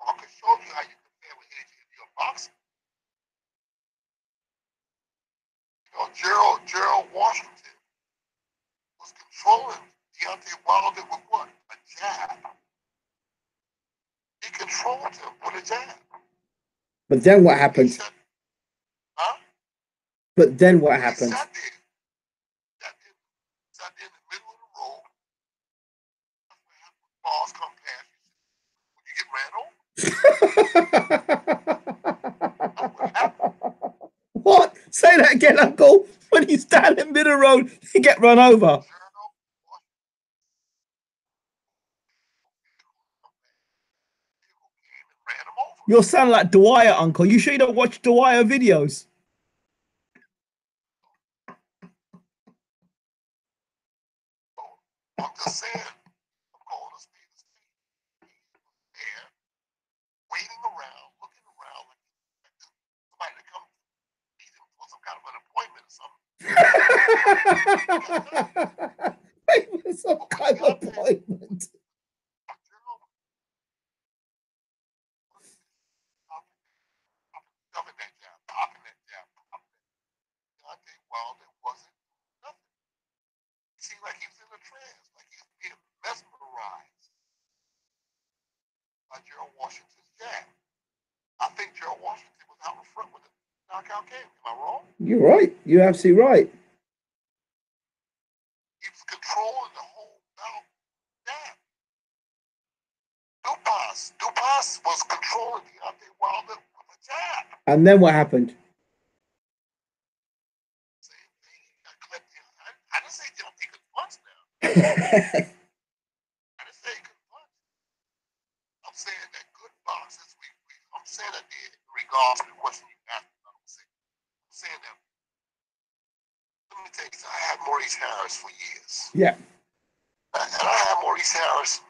Parker showed you how you compare with AJ in your boxing. Jarrell Washington was controlling Deontay Wilder with what? A jab. He controlled him with a jab. But then what happened? But then what happened? He sat there in the middle of the road. Balls come past you. When you get ran over. What? Say that again, Uncle. When you stand in the middle of the road, you get run over. You sound like Dwyer, Uncle. You sure you don't watch Dwyer videos? I'm just saying, I'm calling a speed of speed. There, waiting around, looking around like somebody to come meet him for some kind of an appointment or something. Wait for some kind of appointment. Wilder wasn't nothing. It seemed like he was in a trance, like he was being mesmerized by Jarrell Washington's jab. I think Jarrell Washington was out in front with the knockout game. Am I wrong? You're right. You're absolutely right. He was controlling the whole bout jab. Dupas was controlling Deontay Wilder with a jab. And then what happened? I didn't say Deontay could punch now. I didn't say he could punch. I'm saying that good boxers, I'm saying that in regards to the question you asked me, I'm saying that. Let me tell you, I had Maurice Harris for years. Yeah. And I had Maurice Harris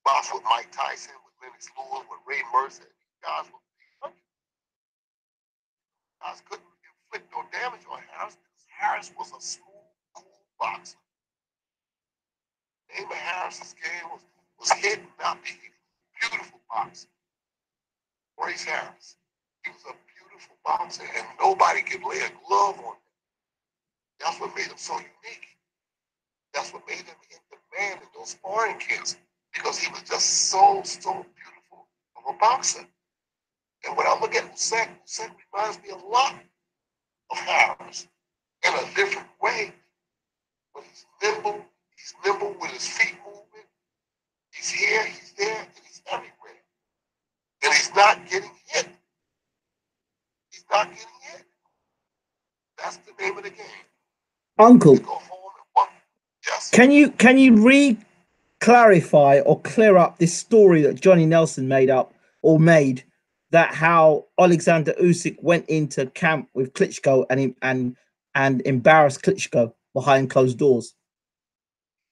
box with Mike Tyson, with Lennox Lewis, with Ray Mercer. These guys were guys couldn't inflict no damage on Harris because Harris was a smooth, cool boxer. The name of Harris's game was hit, not be hit. Beautiful boxer. Maurice Harris. He was a beautiful boxer, and nobody could lay a glove on him. That's what made him so unique. That's what made him in demand in those sparring camps, because he was just so beautiful of a boxer. And when I look at Usyk reminds me a lot of Harris in a different way. But he's nimble with his feet moving. He's here, he's there, and he's everywhere. And he's not getting hit. He's not getting hit. That's the name of the game. Uncle, You go home and one. Yes. can you clarify or clear up this story that Johnny Nelson made that how Alexander Usyk went into camp with Klitschko and embarrassed Klitschko behind closed doors?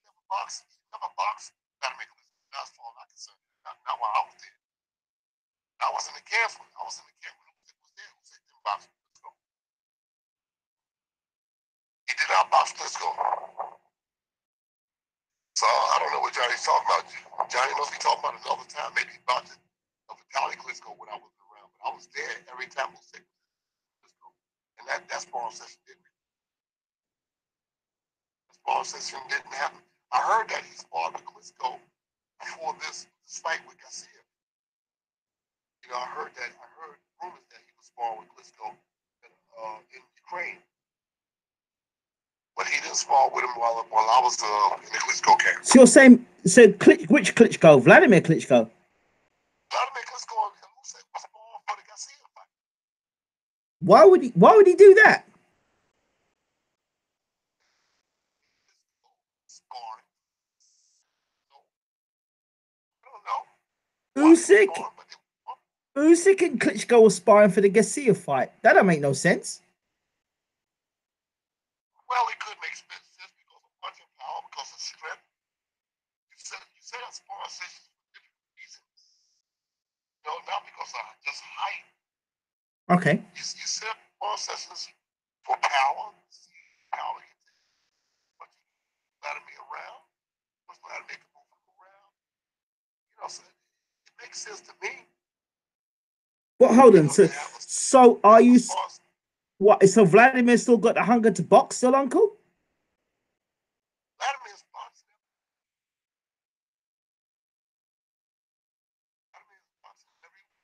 Never box. Gotta make a list. That's all I can say. Not while I was there. I was in the camp. I was in the camp when Usyk was there. Usyk didn't box Klitschko. He did not box Klitschko. So I don't know what Johnny's talking about. Johnny must be talking about another time. Maybe about the Vitaly Klitschko when I wasn't around. But I was there every time Usyk was Klitschko. And that sparring session didn't. That sparring session didn't happen. I heard that he sparred with Klitschko before this fight with Garcia. You know, I heard rumors that he was sparring with Klitschko in Ukraine. But he didn't spar with him while I was in the Klitschko camp. So you're saying, which Klitschko? Vladimir Klitschko? Vladimir Klitschko and Usyk was sparring for the Garcia fight. Why would he do that? Sparring. So, I don't know. Usyk and Klitschko were sparring for the Garcia fight. That don't make no sense. Well, it could make sense because of punching power, because of strength. You say that sparring sessions for different reasons. No, not because of just height. Okay. You set up sparring sessions for power. Power can take Vladimir around. Push Vladimir can move him around. You know, so it makes sense to me. Well, hold on. So are you? What? So Vladimir still got the hunger to box, still, Uncle? Vladimir's boxing. Vladimir's boxing every week.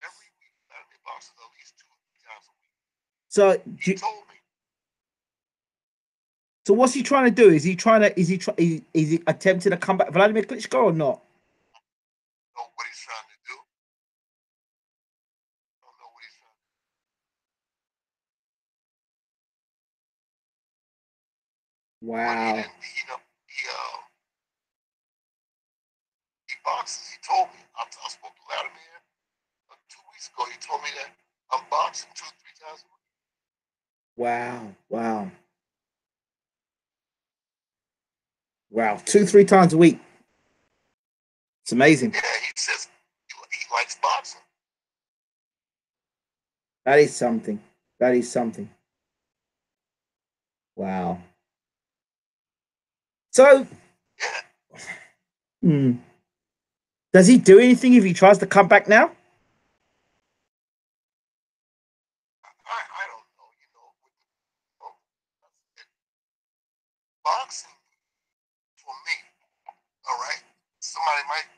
Every week, Vladimir boxes at least 2 or 3 times a week. So he told me. So what's he trying to do? Is he attempting to come back Vladimir Klitschko or not? I don't know what he's trying to do. I don't know what he's trying to do. Wow. He boxes. He told me. I spoke to Vladimir 2 weeks ago. He told me that I'm boxing 2 or 3 times a week. Wow. Wow. Wow. 2, 3 times a week. It's amazing. Yeah, he says he likes boxing. That is something. That is something. Wow. So, does he do anything if he tries to come back now? I don't know. You know, boxing for me. All right, somebody might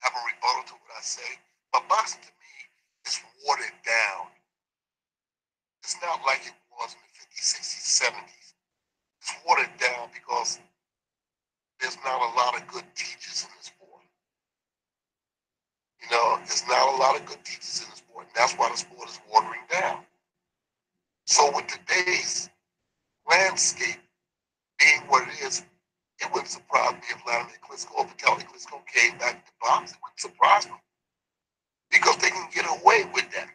have a rebuttal to what I say, but boxing to me is watered down. It's not like it was in the 50s, 60s, 70s. It's watered down because there's not a lot of good teachers in the sport. You know, there's not a lot of good teachers in the sport, and that's why the sport is watering down. So with today's landscape being what it is, it wouldn't surprise me if Vladimir Klitschko or Vitaly Klitschko came back to box. It wouldn't surprise me because they can get away with that.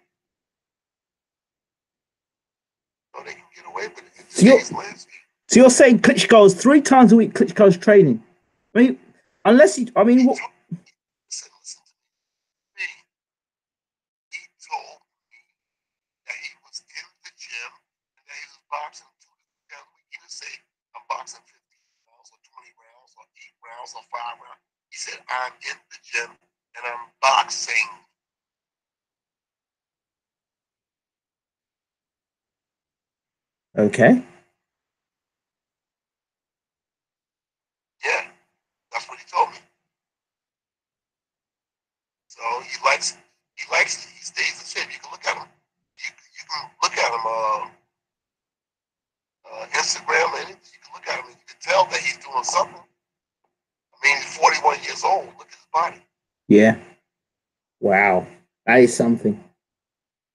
So they can get away with it in today's landscape. So you're saying Klitschko's 3 times a week, Klitschko's training? I mean, unless he, I mean, what? Listen to me. He told me that he was in the gym and that he was boxing 2 to 3 times a week. He didn't say, I'm boxing 15 rounds or 20 rounds or 8 rounds or 5 rounds. He said, I'm in the gym and I'm boxing. Okay. Yeah, that's what he told me. So he stays in shape. You can look at him. You can look at him Instagram and anything. You can look at him and you can tell that he's doing something. I mean, he's 41 years old. Look at his body. Yeah. Wow, that is something.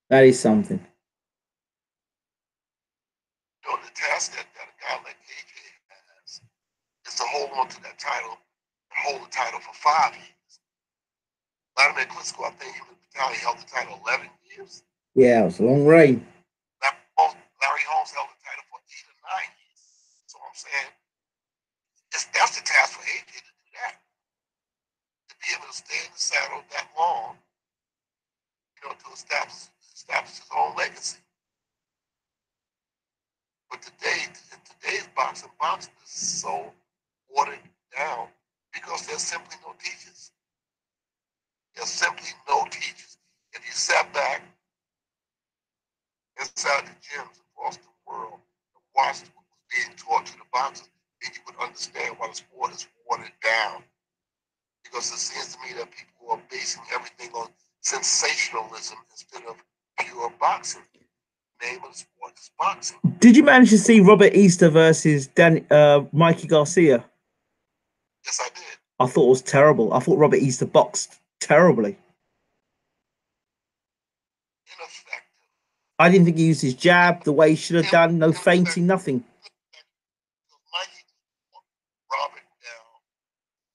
That is something. You know, the task that a guy like AJ has is to hold on to that title and hold the title for 5 years. Vladimir Klitschko, I think he held the title 11 years. Yeah, it was a long reign. Larry Holmes held the title for 8 or 9 years. So I'm saying that's the task for AJ to do that. To be able to stay in the saddle that long, you know, to establish his own legacy. But in today's boxing is so watered down because there's simply no teachers. There's simply no teachers. If you sat back inside the gyms across the world and watched what was being taught to the boxers, then you would understand why the sport is watered down. Because it seems to me that people are basing everything on sensationalism instead of pure boxing. The name of the sport is boxing. Did you manage to see Robert Easter versus Mikey Garcia? Yes, I did. I thought it was terrible. I thought Robert Easter boxed terribly. Ineffective. I didn't think he used his jab the way he should have done. No feinting, nothing. Mikey Robert down,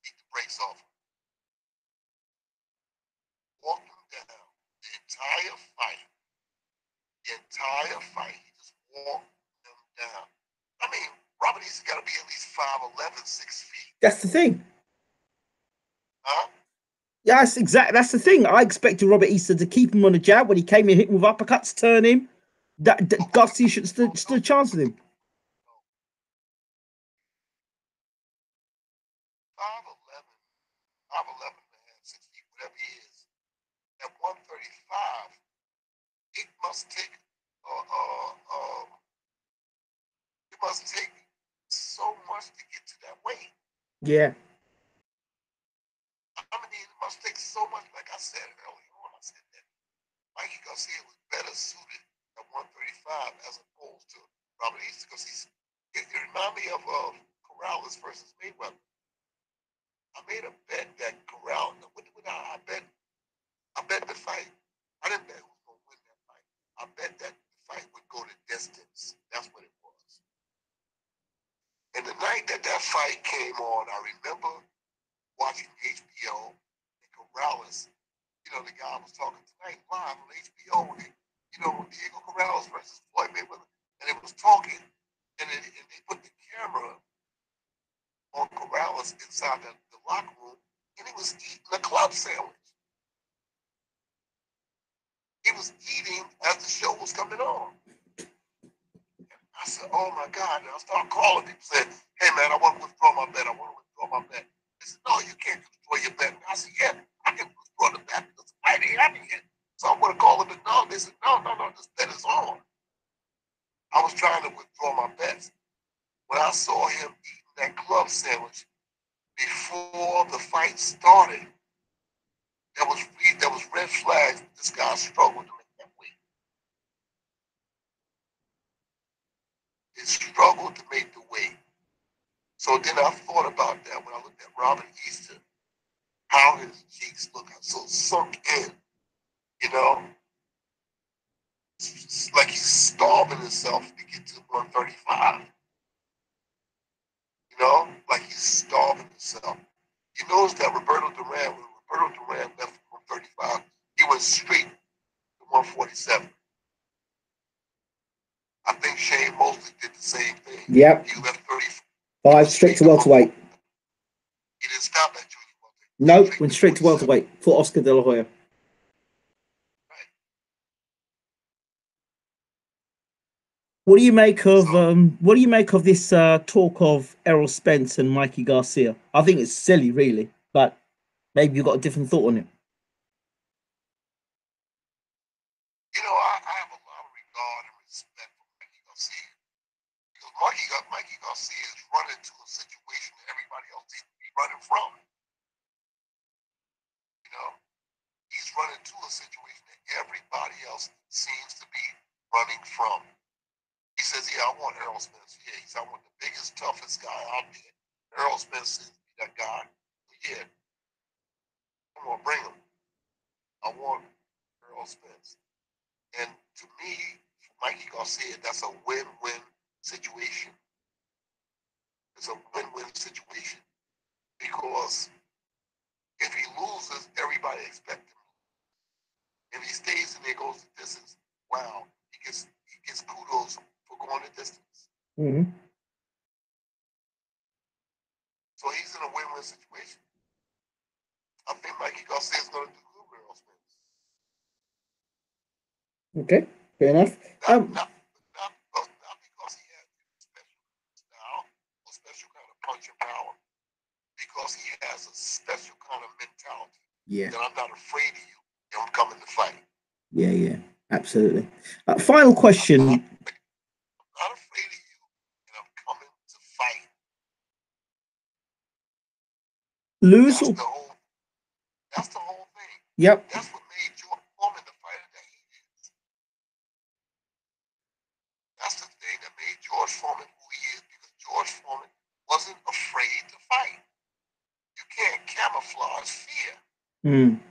beat the brakes off him. Walked him down the entire fight. The entire fight, he just walked him down. I mean, Robert Easter got to be at least 5'11", 6 feet. That's the thing. Huh? Yeah, that's the thing. I expected Robert Easter to keep him on the jab when he came in, hit him with uppercuts, turn him. That Garcia should stood a chance with him. 5'11", 5'11", 6 feet, whatever he is. At 135, it must take so much to get to that weight. Yeah. I mean, it must take so much. Like I said earlier on, I said that Mikey Garcia was better suited at 135 as opposed to Robert Easter because it reminded me of Corrales versus Mayweather. I made a bet that Corrales, I bet the fight. I didn't bet who was going to win that fight. I bet that the fight would go the distance. That's what it was. And the night that fight came on, I remember watching HBO and Corrales. You know, the guy was talking tonight live on HBO. You know, Diego Corrales versus Floyd Mayweather, and it was talking, and they put the camera on Corrales inside the locker room, and he was eating a club sandwich. He was eating as the show was coming on. I said, oh my God. And I started calling people saying, hey man, I want to withdraw my bet. They said, no, you can't withdraw your bet. And I said, yeah, I can withdraw the bet because the fight ain't happening yet. So I'm going to call them and no. They said, no, this bet is on. I was trying to withdraw my bets. When I saw him eating that club sandwich before the fight started, there was red flags. This guy struggled to make that weight. He struggled to make the weight. So then I thought about that when I looked at Robert Easter, how his cheeks look so sunk in, you know? It's like he's starving himself to get to 135. You know? Like he's starving himself. You notice that when Roberto Duran left 135, he went straight to 147. I think Shane Mosley did the same thing. Yep. He left 35 straight to welterweight. He didn't stop at junior welterweight. No, went straight to welterweight for Oscar De La Hoya. What do you make of this talk of Errol Spence and Mikey Garcia? I think it's silly, really, but maybe you've got a different thought on it. You know, I have a lot of regard and respect for Mikey Garcia because Mikey Garcia is running to a situation that everybody else seems to be running from. You know, he's running to a situation that everybody else seems to be running from. He says, yeah, I want Errol Spence. Yeah, he said, I want the biggest, toughest guy out there. Errol Spence seems to be that guy. But yeah, I'm going to bring him. I I want Earl Spence. And to me, for Mikey Garcia, that's a win-win situation. It's a win-win situation because if he loses, everybody expects him. If he stays and there goes the distance, wow, he gets kudos for going the distance. Mm-hmm. So he's in a win-win situation. I think Mikey Garcia is going to do good with Earl Spence. Okay, fair enough. Not because he has a special style or special kind of punch and power, because he has a special kind of mentality. Yeah. That I'm not afraid of you and I'm coming to fight. Yeah, absolutely. Final question. I'm not afraid of you and I'm coming to fight. Lose or that's the whole thing. Yep. That's what made George Foreman the fighter that he is. That's the thing that made George Foreman who he is, because George Foreman wasn't afraid to fight. You can't camouflage fear. Mm.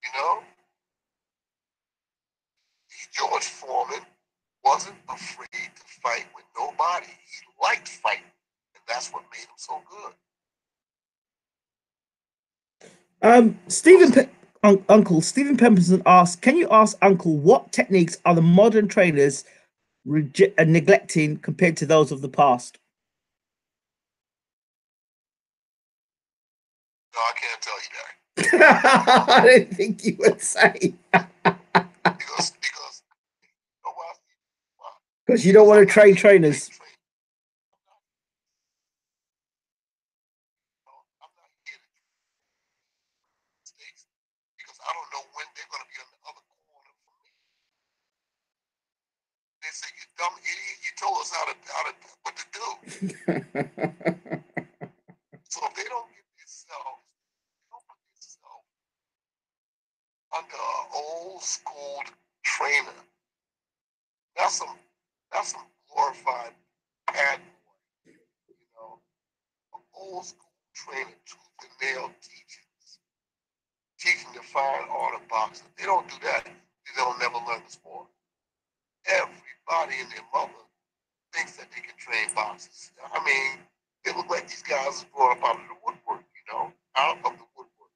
You know? George Foreman wasn't afraid to fight with nobody. He liked fighting, and that's what made him so good. Uncle Stephen Pemberton asked, "Can you ask Uncle what techniques are the modern trainers neglecting compared to those of the past?" No, I can't tell you that. I didn't think you would say. Because you don't want to train trainers. Because I don't know when they're going to be on the other corner for me. They say, "You dumb idiot, you told us what to do." So if they don't get themselves under an old school trainer, that's some glorified bad boy, you know, an old school trainer, tooth and nail teaching the fine art of boxing. They don't do that, they'll never learn the sport. Everybody and their mother thinks that they can train boxers. I mean, they look like these guys are brought up out of the woodwork, out of the woodwork.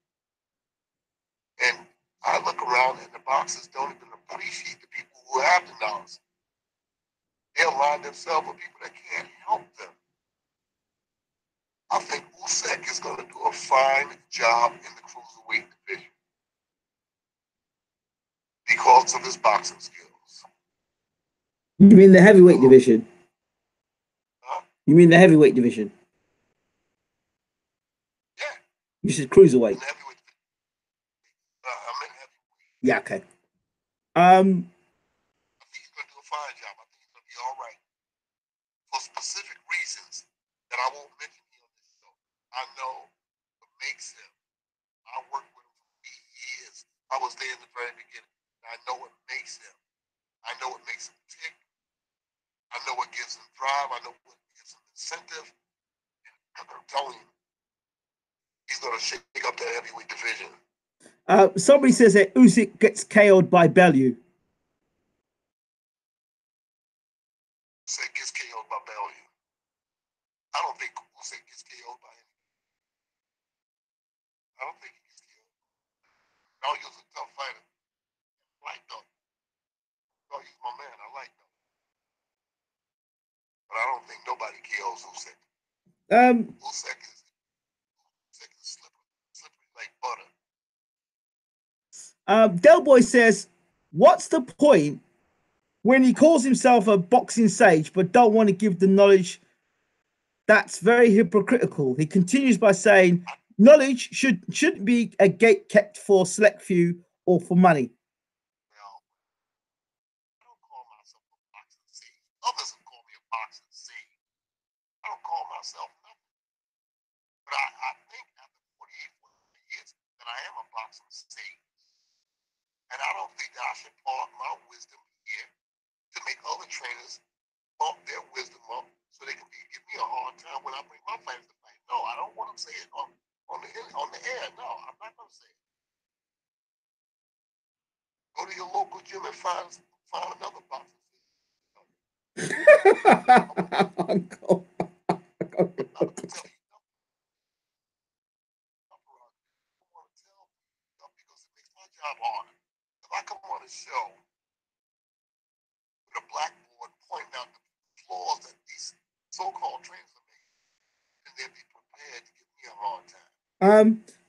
And I look around and the boxers don't even appreciate the people who have the knowledge. They align themselves with people that can't help them. I think Usyk is going to do a fine job in the cruiserweight division because of his boxing skills. You mean the heavyweight division? Huh? You mean the heavyweight division? Yeah. You said cruiserweight. I'm in heavyweight. Yeah, okay. I think he's going to do a fine job. I think he's going to be all right. For specific reasons that I won't mention here on this show. I know what makes him. I worked with him for 8 years. I was there in the very beginning. I know what makes him. I know what makes him tick. I know what gives him drive. I know what gives him incentive. And I'm telling you, he's going to shake up that heavyweight division. Somebody says that Usyk gets KO'd by Bellew. Usyk gets KO'd by Bellew. I don't think Usyk gets KO'd by him. I don't think he gets KO'd. Bellew's a tough fighter. I like though. Bellew's my man. I like though. But I don't think nobody KOs Usyk. Usyk is slippery like butter. Del Boy says, "What's the point when he calls himself a boxing sage but don't want to give the knowledge? That's very hypocritical." He continues by saying, "Knowledge shouldn't be a gate kept for select few or for money." Well, I don't call myself a boxing sage. Others have called me a boxing sage. I don't call myself nothing. But I think after 48, 40 years that I am a boxing sage. And I don't think that I should part my wisdom here to make other trainers bump their wisdom up so they can give me a hard time when I bring my fighters to fight. No, I don't want to say it on the Yeah, no, I'm not going to say it. Go to your local gym and find another boxer. Uncle. I'm not going to tell you nothing. I don't want to tell you stuff because it makes my job harder. If I come on a show with a blackboard pointing out the flaws that these so-called trainers are making, and they'll be prepared to give me a hard time.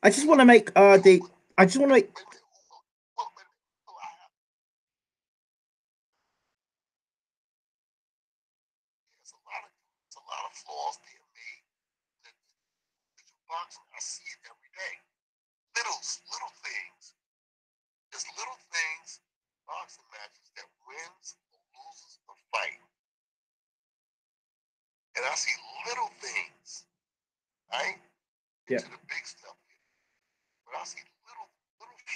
I just want to make I just want to make. Wait a minute. Wait a minute. There's a lot of flaws being made in boxing. I see it every day. Little things. There's little things, boxing matches that wins or loses a fight. And I see little things, right? Into the big stuff here. But I see little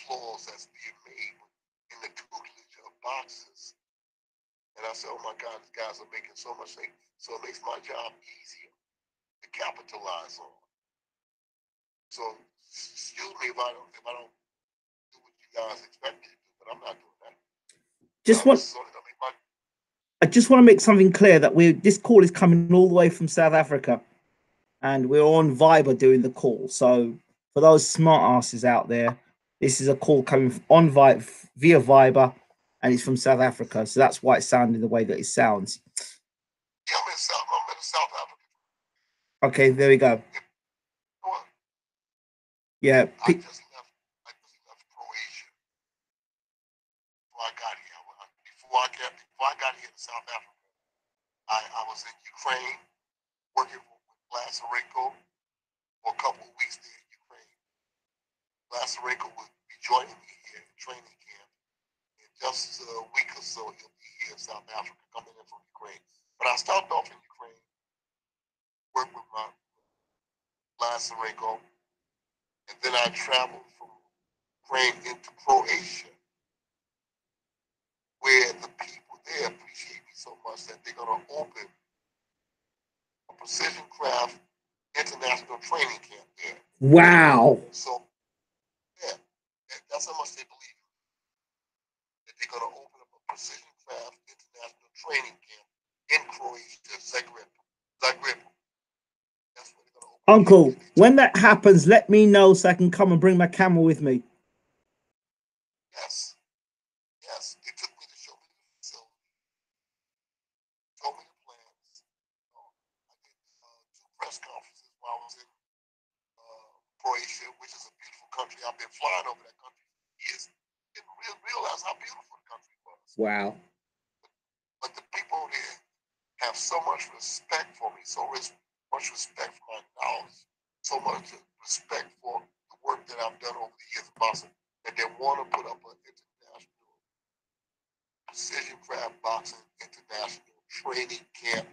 flaws that's being made in the tutelage of boxers. And I say, oh my God, these guys are making so much things. So it makes my job easier to capitalize on. So excuse me if I don't do what you guys expect me to do, but I'm not doing that. I just want to make something clear that this call is coming all the way from South Africa, and we're on Viber doing the call. So for those smart asses out there, this is a call coming on via Viber, and it's from South Africa. So that's why it sounded the way that it sounds. Yeah, I'm in South Africa. Okay, there we go. Yeah. I just left Croatia before I got here. Before I got here to South Africa, I was in Ukraine working with Vlad Sirenko for a couple of weeks there in Ukraine. Vlad Sirenko would be joining me here in training camp. In just a week or so, he'll be here in South Africa, coming in from Ukraine. But I stopped off in Ukraine, worked with my Vlad Sirenko, and then I traveled from Ukraine into Croatia, where the people there appreciate me so much that they're going to open a precision craft international training camp there. Wow. So, yeah, that's how much they believe in. That they're going to open up a precision craft international training camp in Croatia, Zagreb. That's where they're going to open. Uncle, when that happens, let me know so I can come and bring my camera with me. Yes. Yes. They took me to show me the facility, show me the plans. I did 2 press conferences while I was in Croatia, which is a beautiful country. I've been flying over that country for years. Didn't realize how beautiful the country was. Wow. But the people there have so much respect for me, so much respect for my knowledge, so much respect for the work that I've done over the years of boxing, that they want to put up an international precision craft boxing international training camp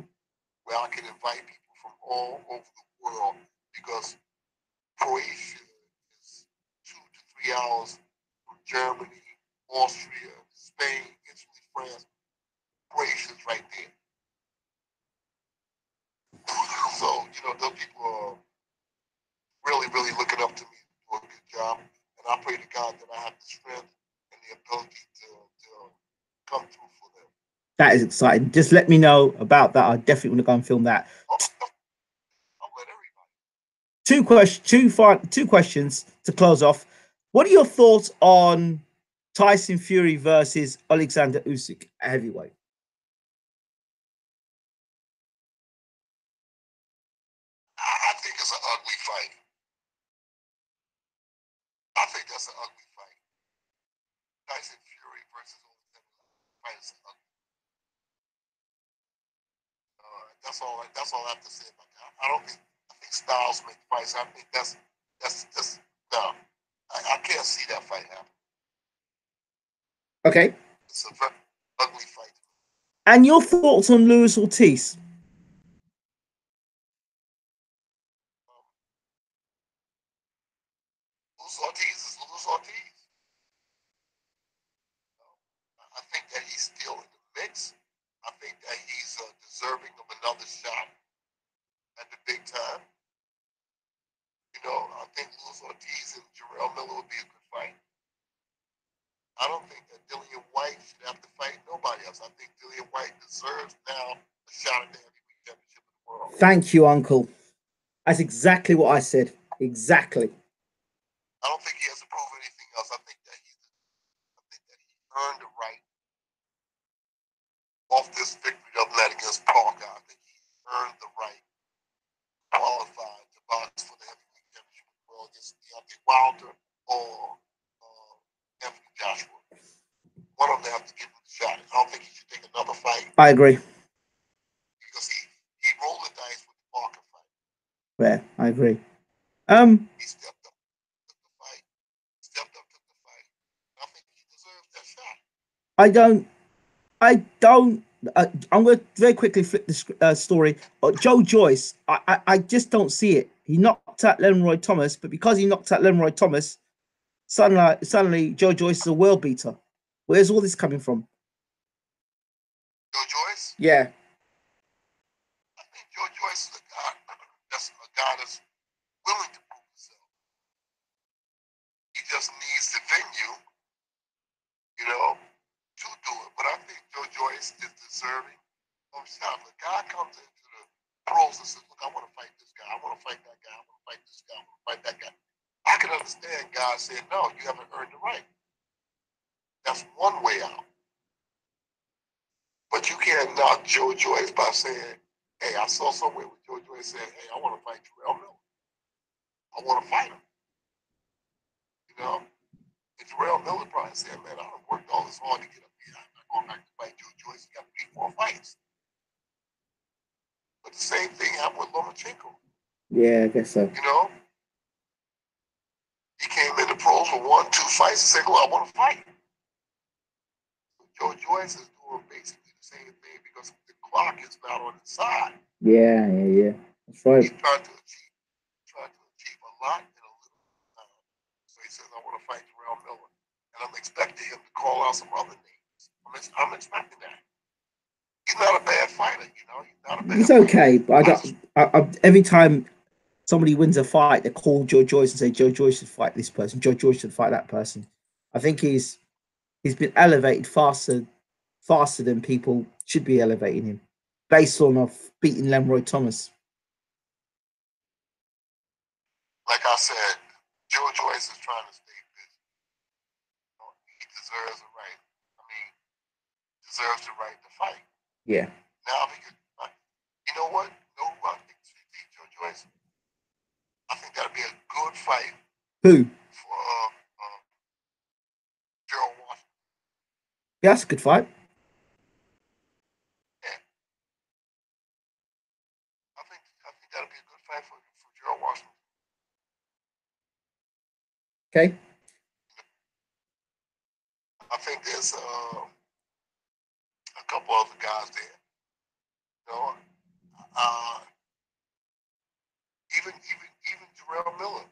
where I can invite people from all over the world, because Croatia is 2 to 3 hours from Germany, Austria, Spain, Italy, France. Croatia's right there. So, those people are really, really looking up to me to do a good job. And I pray to God that I have the strength and the ability to come through for them. That is exciting. Just let me know about that. I definitely want to go and film that. I'll let everybody. Two questions to close off. What are your thoughts on Tyson Fury versus Alexander Usyk heavyweight? I think it's an ugly fight. I think that's an ugly fight. Tyson Fury versus Alexander fight is ugly. That's all I have to say about that. I think styles make fights. I think that's no. I can't see that fight happen. Okay. It's a very ugly fight. And your thoughts on Luis Ortiz? Luis Ortiz is Luis Ortiz. I think that he's still in the mix. I think that he's deserving of another shot at the big time. I think Luis Ortiz Ortiz and Jarrell Miller would be a good fight. I don't think that Dillian White should have to fight nobody else. I think Dillian White deserves now a shot at the heavyweight championship of the world. Thank you, Uncle. That's exactly what I said. Exactly. I don't think he has to prove anything else. I think that he earned the right off this victory of that against Parker. I think he earned the right to qualify to box for the heavyweight championship of the world against Deontay Wilder or Anthony Joshua. One of them have to give him the shot. I don't think he should take another fight. I agree. Because he rolled the dice with the Parker fight. Yeah, I agree. He stepped up, took the fight. Stepped up, took the fight. I think he deserves that shot. I'm going to very quickly flip the story. Joe Joyce, I just don't see it. He knocked out Leroy Thomas, but because he knocked out Leroy Thomas, suddenly Joe Joyce is a world beater. Where's all this coming from? Joe Joyce? Yeah. I think Joe Joyce is a guy that's willing to prove himself. He just needs the venue, to do it. But I think Joe Joyce is deserving of shot. The guy comes into the pros and says, look, I want to fight this guy. I want to fight that guy. I want to fight this guy. I want to fight that guy. I can understand guys saying, no, you haven't earned the right. That's one way out. But you can't knock Joe Joyce by saying, hey, I saw somewhere with Joe Joyce saying, hey, I want to fight Jarrell Miller. I want to fight him. And Jarrell Miller probably said, man, I done worked all this hard to get up here. I'm not going back to fight Joe Joyce. He got 3 more fights. But the same thing happened with Lomachenko. Yeah, I guess so. He came in the pros for 1, 2 fights and said, well, I want to fight. Joe Joyce is doing basically the same thing because the clock is not on his side. Yeah. That's right. He's trying to achieve a lot in a little time. So he says, I want to fight Jarrell Miller. And I'm expecting him to call out some other names. I'm expecting that. He's not a bad fighter, He's okay, but every time somebody wins a fight, they call Joe Joyce and say Joe Joyce should fight this person. Joe Joyce should fight that person. I think he's been elevated faster than people should be elevating him, based on beating Leroy Thomas. Like I said, Joe Joyce is trying to stay busy. He deserves the right. Deserves the right to fight. Yeah. Now, you know what? I think should beat Joe Joyce. I think that'd be a good fight. Who? For Gerald Washington. Yeah, that's a good fight. Yeah. I think that'd be a good fight for Gerald Washington. Okay. I think there's a couple other guys there. Even Jarrell Miller.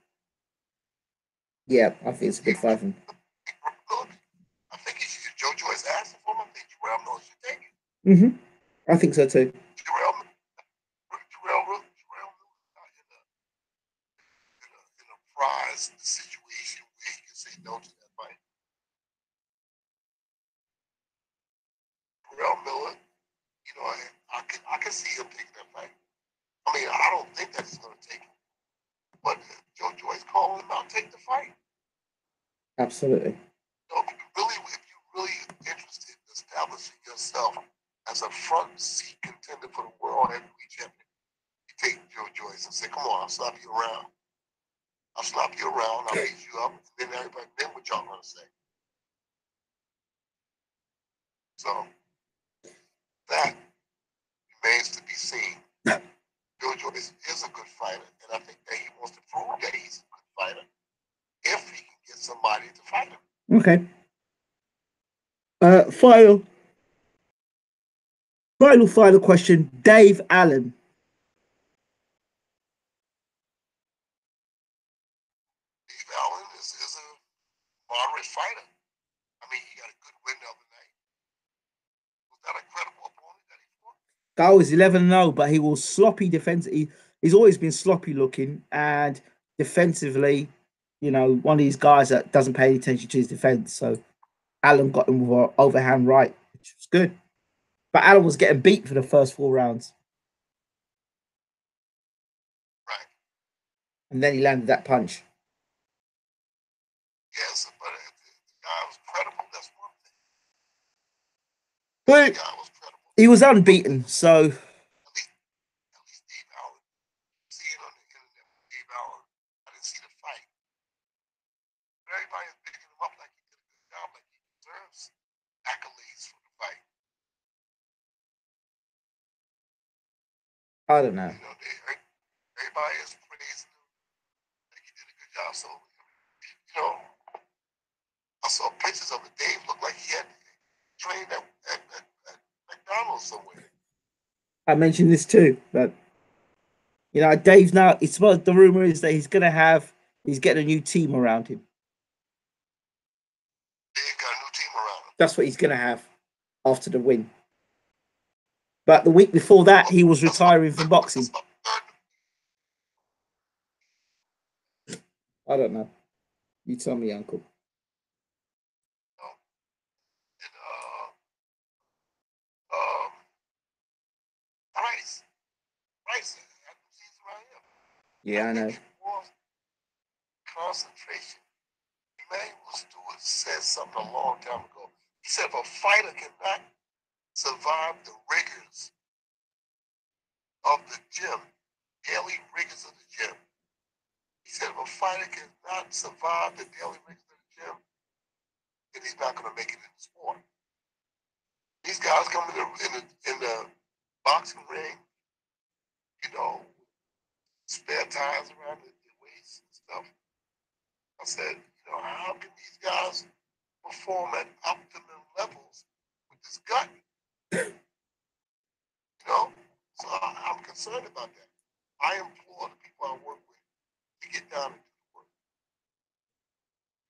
Yeah, I think it's a good fight for him. Look, I think if Joe Joyce asked for him, I think Jarrell Miller should take it. I think so too. Jarrell Miller not in a prize situation where he can say no to that fight. Jarrell Miller, I can see him taking that fight. I don't think that he's going to take it. But Joe Joyce calling him out, take the fight. Absolutely. If you're really interested in establishing yourself as a front seat contender for the world heavyweight champion, you take Joe Joyce and say, come on, I'll slap you around. I'll beat you up, and then what y'all gonna say? So that remains to be seen. Joe Joyce is a good fighter, and I think that he wants to prove that he's a good fighter if he can get somebody to fight him. Okay. Final question. Dave Allen. Dave Allen is a moderate fighter. He got a good win the other night. Was that a credible opponent that he fought? That was 11-0, but he was sloppy defensively. He's always been sloppy looking, and defensively, you know, one of these guys that doesn't pay any attention to his defense. So Allen got him with an overhand right, which was good. But Allen was getting beat for the first 4 rounds. Right. And then he landed that punch. Yes, but the guy was credible. That's one thing. But The guy was credible. he was unbeaten, so. At least Dave Allen. See it on the internet. Dave Allen. I didn't see the fight. But everybody is picking him up like he did a good job, like he deserves accolades for the fight. I don't know. You know, everybody is praising him like he did a good job. So, you know, I saw pictures of it. Dave looked like he had trained at McDonald's somewhere. I mentioned this too, but you know, Dave's now. It's what the rumor is that he's getting a new team around him. Dave got a new team around him. That's what he's gonna have after the win. But the week before that, he was retiring from boxing. I don't know. You tell me, Uncle. Price. Yeah, I know. Concentration. Emmanuel Stewart said something a long time ago. He said if a fighter cannot survive the rigors of the gym, daily rigors of the gym, he said if a fighter cannot survive the daily rigors of the gym, then he's not going to make it in the sport. These guys come in the boxing ring, you know, spare tires around the waist and stuff. I said, you know, how can these guys perform at optimum levels with this gut? You know, so I'm concerned about that. I implore the people I work with to get down and do the work.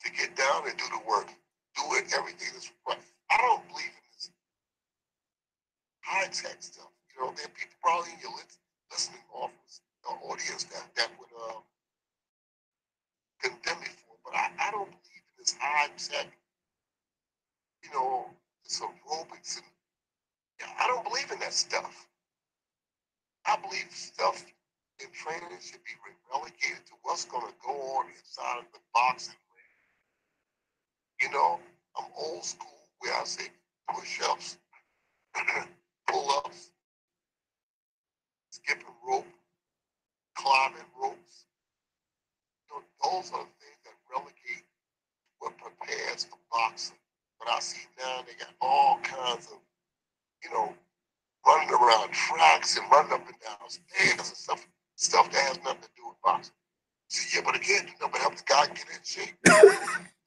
To get down and do the work. Do it, everything that's required. I don't believe in this high-tech stuff. You know, there are people probably in your listening audience that would condemn me for it, but I don't believe in this high-tech, you know, this aerobics and I don't believe in that stuff. I believe stuff in training should be relegated to what's going to go on inside of the boxing ring. You know, I'm old school where I say push-ups, pull-ups, skipping rope, climbing ropes. You know, those are the things that relegate what prepares for boxing. But I see now they got all kinds of, you know, running around tracks and running up and down stairs and stuff that has nothing to do with boxing. See, yeah, but again, you know, but help the guy get in shape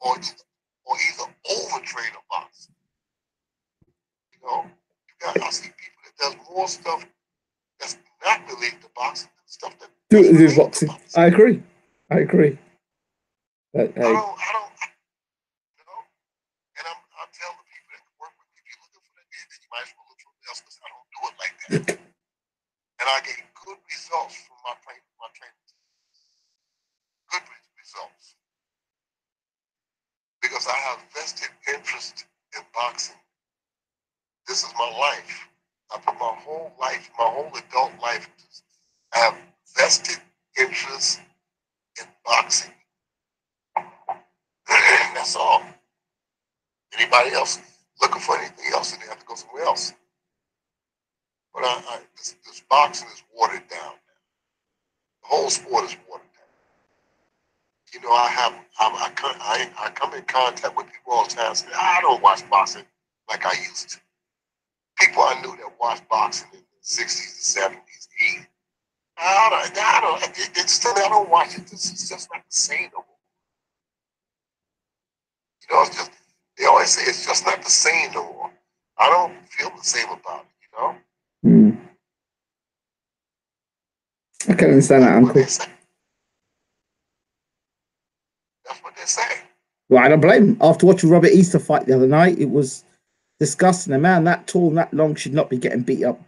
or either overtrain a box. You know, I see people that does more stuff that's not related to boxing than stuff that Do related it boxing. to boxing. I agree. But, hey. I don't, you know, and I tell the people that work with me, if you're looking for that, then you might as well look for something else because I don't do it like that. And I get good results from my training. Good results. Because I have vested interest in boxing. This is my life. I put my whole life, my whole adult life, I have vested interest in boxing. That's all. Anybody else looking for anything else, and they have to go somewhere else. But this boxing is watered down now. The whole sport is watered down. You know, I come in contact with people all the time. Say, I don't watch boxing like I used to. People I knew that watched boxing in the 60s, the 70s, 80s. I don't watch it. It's just not the same no more. You know, it's just, they always say it's just not the same no more. I don't feel the same about it, you know? I can understand that, Uncle. That's what they say. Well, I don't blame him. After watching Robert Easter fight the other night, it was disgusting. A man that tall and that long should not be getting beat up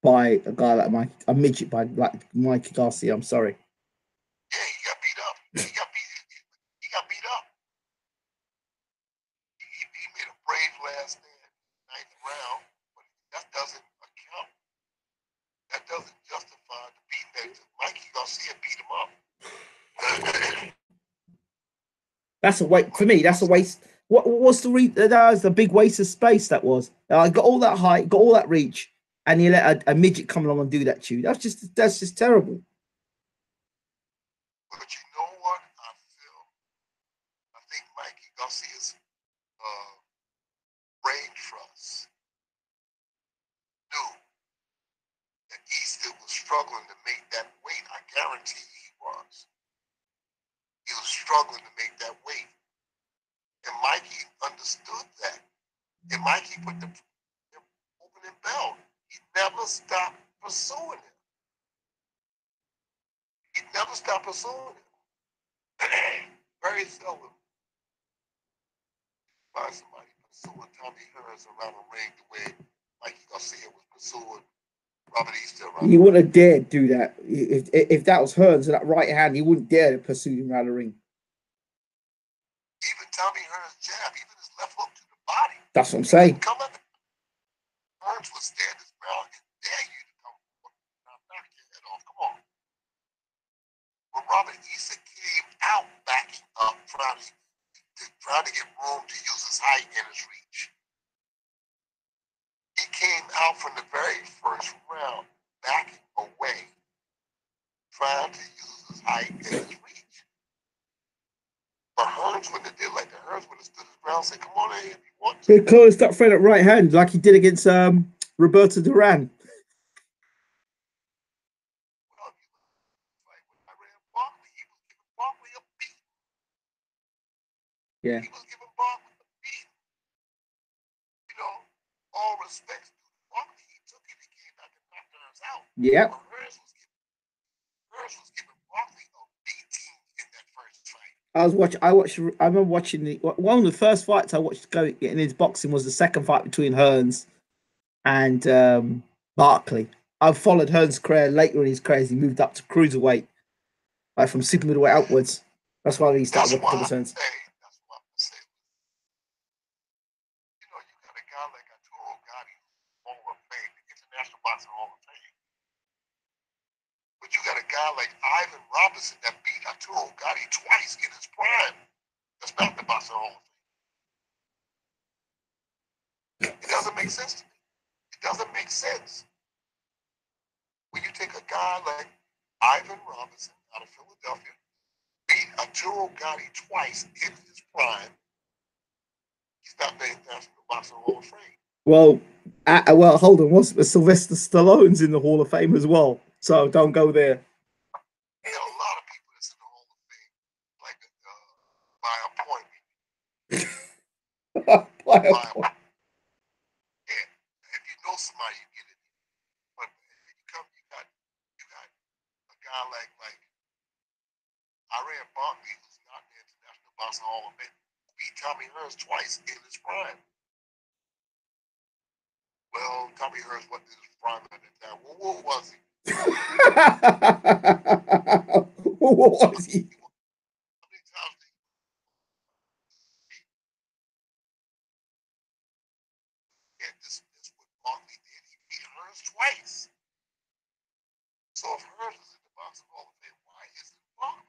by a guy like a midget like Mikey Garcia. I'm sorry. Yeah, he got beat up. That's a waste for me. That's a waste. What's that was the big waste of space that was. I got all that height, got all that reach, and you let a midget come along and do that to you. That's just terrible. But you know what? I think Mikey Garcia's brain trust knew that Easton was struggling to make that weight. I guarantee he was. He was struggling to make that weight. And Mikey understood that. And Mikey put the opening belt. He never stopped pursuing it. He never stopped pursuing it. Very seldom find somebody pursuing Tommy Hearns around the ring the way Mikey Garcia was pursuing Robert Easter. He wouldn't have dared do that. If that was Hearns with that right hand, he wouldn't dare to pursue him around the ring. Even Tommy Hearns' jab, even his left hook to the body. That's what I'm saying. Hearns would stand his ground and dare you to come knock your head off. Come on. But Robert Easter came out backing up, trying to get room to use his height and his reach. He came out from the very first round, backing away, trying to use his height and his reach. But Hearns wouldn't have did like that. Hearns would have stood his ground and said, come on in if you want to. He closed that thread at right hand like he did against Roberto Duran. Well, like when I ran Barkley, he was giving Barkley a beat. Yeah. He was giving Barkley a beat. You know, all respect to Barkley, he took it, he came back and knocked Hearns out. Yep. Hearns was giving Barkley a beating in that first fight. I remember watching one of the first fights I watched in his boxing was the second fight between Hearns and Barkley. I've followed Hearns' career later in his career as he moved up to cruiserweight, like from super middleweight outwards. That's why he started with Hearns. That's why I say, you know, you got a guy like Arturo Gatti, Hall of Fame, the International Boxing Hall of Fame. But you got a guy like Ivan Robinson that beat Arturo Gatti twice in his prime. That's not the Boxing Hall of Fame. It doesn't make sense to me. It doesn't make sense. When you take a guy like Ivan Robinson out of Philadelphia, beat Arturo Gatti twice in his prime, he's not the International Boxing Hall of Fame. Well, hold on. Sylvester Stallone's in the Hall of Fame as well, so don't go there. There are a lot of people that's in the Hall of Fame, like by appointment. By appointment. Yeah, if you know somebody, you get it. But you got a guy like Iran Barkley, who's not in the International Boxing Hall of Fame, beat Tommy Hearns twice in his prime. Well, Tommy Hearns wasn't in his prime at that time. Well, what was he? What was he? How many times did he? Yeah, this what Barkley did. He beat Hearns twice. So if Hearns is in the Boxing Hall of Fame, why isn't Barkley?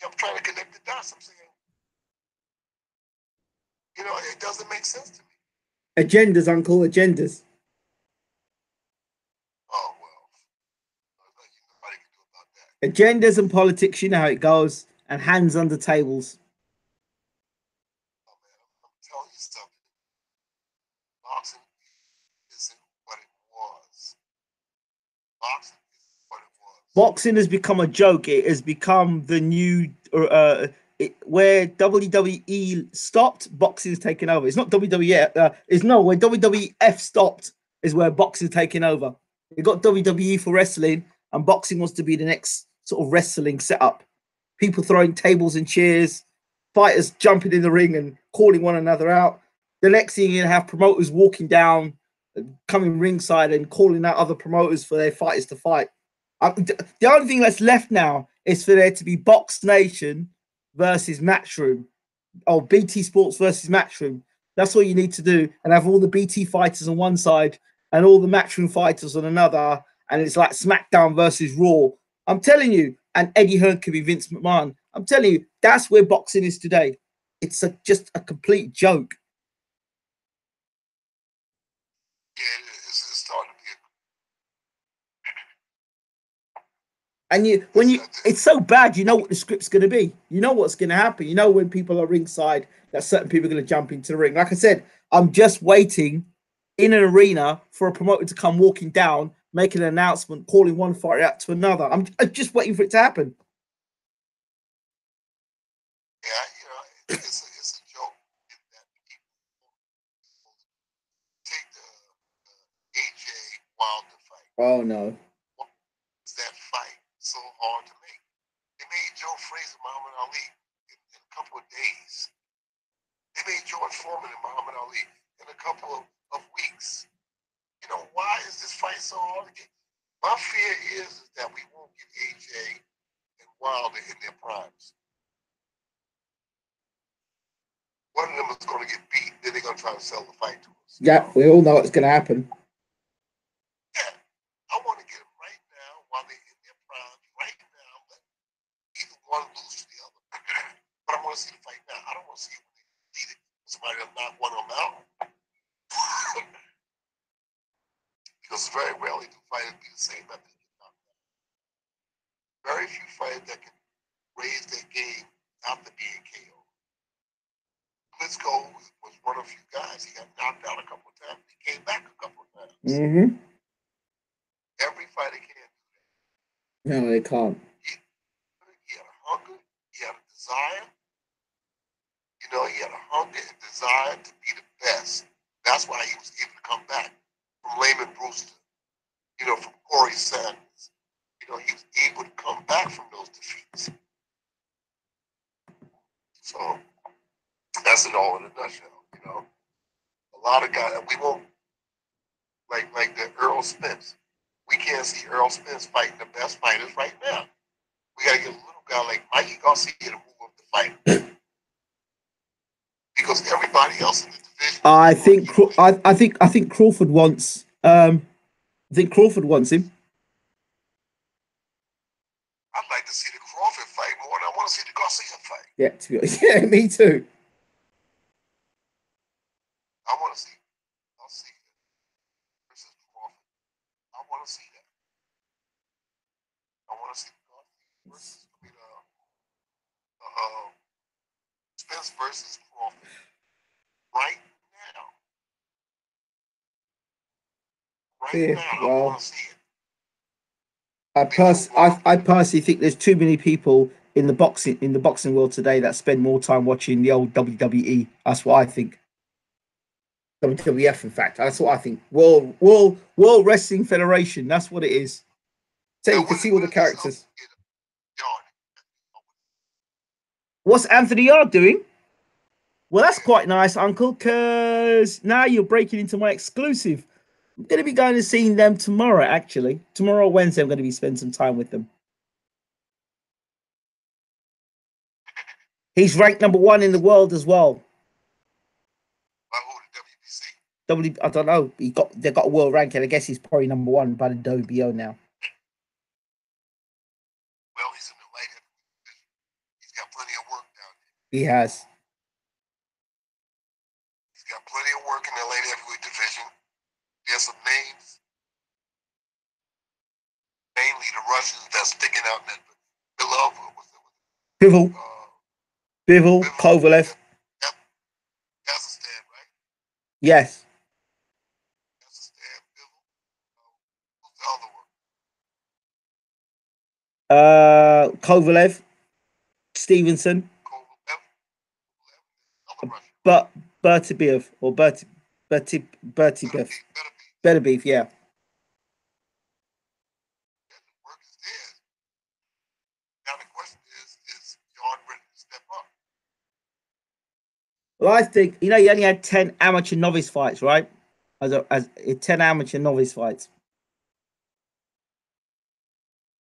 I'm trying to connect the dots. I'm saying, you know, it doesn't make sense to me. Agendas, uncle, agendas. Oh, well. Nothing nobody can do about that. Agendas and politics, you know how it goes, and hands under tables. Oh, man, I'm telling you something. Boxing isn't what it was. Boxing isn't what it was. Boxing has become a joke. It has become the new where WWE stopped, boxing's taken over. It's not WWE. Where WWF stopped is where boxing's taking over. You got WWE for wrestling, and boxing wants to be the next sort of wrestling setup. People throwing tables and chairs, fighters jumping in the ring and calling one another out. The next thing you have promoters walking down, coming ringside and calling out other promoters for their fighters to fight. The only thing that's left now is for there to be Box Nation versus Matchroom, or BT Sports versus Matchroom. That's all you need to do, and have all the BT fighters on one side and all the Matchroom fighters on another, and it's like SmackDown versus Raw. I'm telling you, and Eddie Hearn could be Vince McMahon. I'm telling you, that's where boxing is today. It's just a complete joke. Yeah, it's starting to be. And it's so bad, you know what the script's going to be. You know what's going to happen. You know when people are ringside that certain people are going to jump into the ring. Like I said, I'm just waiting in an arena for a promoter to come walking down, making an announcement, calling one fighter out to another. I'm just waiting for it to happen. Yeah, it's a joke that people take the AJ Wilder fight. Oh no. That fight so hard to make. They made Joe Frazier Muhammad Ali in a couple of days. They made George Foreman and Muhammad Ali in a couple of weeks. You know, why is this fight so hard to get? My fear is that we won't get AJ and Wilder in their primes. One of them is going to get beat, then they're going to try to sell the fight to us. Yeah, we all know what's going to happen. Yeah, I want to get them right now while they're in their primes, right now. Let either one lose to the other. But I want to see the fight now. I don't want to see it when they lead it. Somebody will knock one of them out. Because very rarely do fighters be the same after they get knocked out. Very few fighters that can raise their game after being KO. Klitschko was one of a few guys. He got knocked out a couple of times. He came back a couple of times. Mm-hmm. Every fighter can't do that. No, they can't. He had a hunger. He had a desire. You know, he had a hunger and desire to be the best. That's why he was able to come back from Layman Brewster, you know, from Corey Sanders. You know, he was able to come back from those defeats. So that's it all in a nutshell, you know. A lot of guys, we won't, like the Earl Spence. We can't see Earl Spence fighting the best fighters right now. We got to get a little guy like Mikey Garcia to move up the fight. Because everybody else in the division. I think Crawford wants. I think Crawford wants him. I'd like to see the Crawford fight more than I want to see the Garcia fight. Yeah, to be honest. Yeah, me too. I want to see Garcia versus Crawford. I want to see that. I want to see Garcia versus Spence versus Crawford right now. Right now, I want to see it. I personally think there's too many people in the boxing world today that spend more time watching the old WWE. That's what I think. WWF, in fact, that's what I think. World Wrestling Federation. That's what it is. So you can see all the characters. What's Anthony Yard doing? Well, that's quite nice, Uncle, because now you're breaking into my exclusive. I'm going to be going and seeing them tomorrow, actually. Tomorrow, Wednesday, I'm going to be spending some time with them. He's ranked #1 in the world as well. I don't know. They got a world ranking. I guess he's probably #1 by the WBO now. Well, he's in the light heavyweight division. He's got plenty of work down there. He has. He's got plenty of work in the light heavyweight division. There's some names, mainly the Russians that's sticking out. That Bivol, Kovalev. Kazakhstan, right? Yes. Kazakhstan, Bivol. Who's the other one? Kovalev, Stevenson, but Bertibiev or Bertibiev. Better beef, yeah. Work is there. Now the question is Yard ready to step up? Well, I think he only had 10 amateur novice fights, right? As 10 amateur novice fights.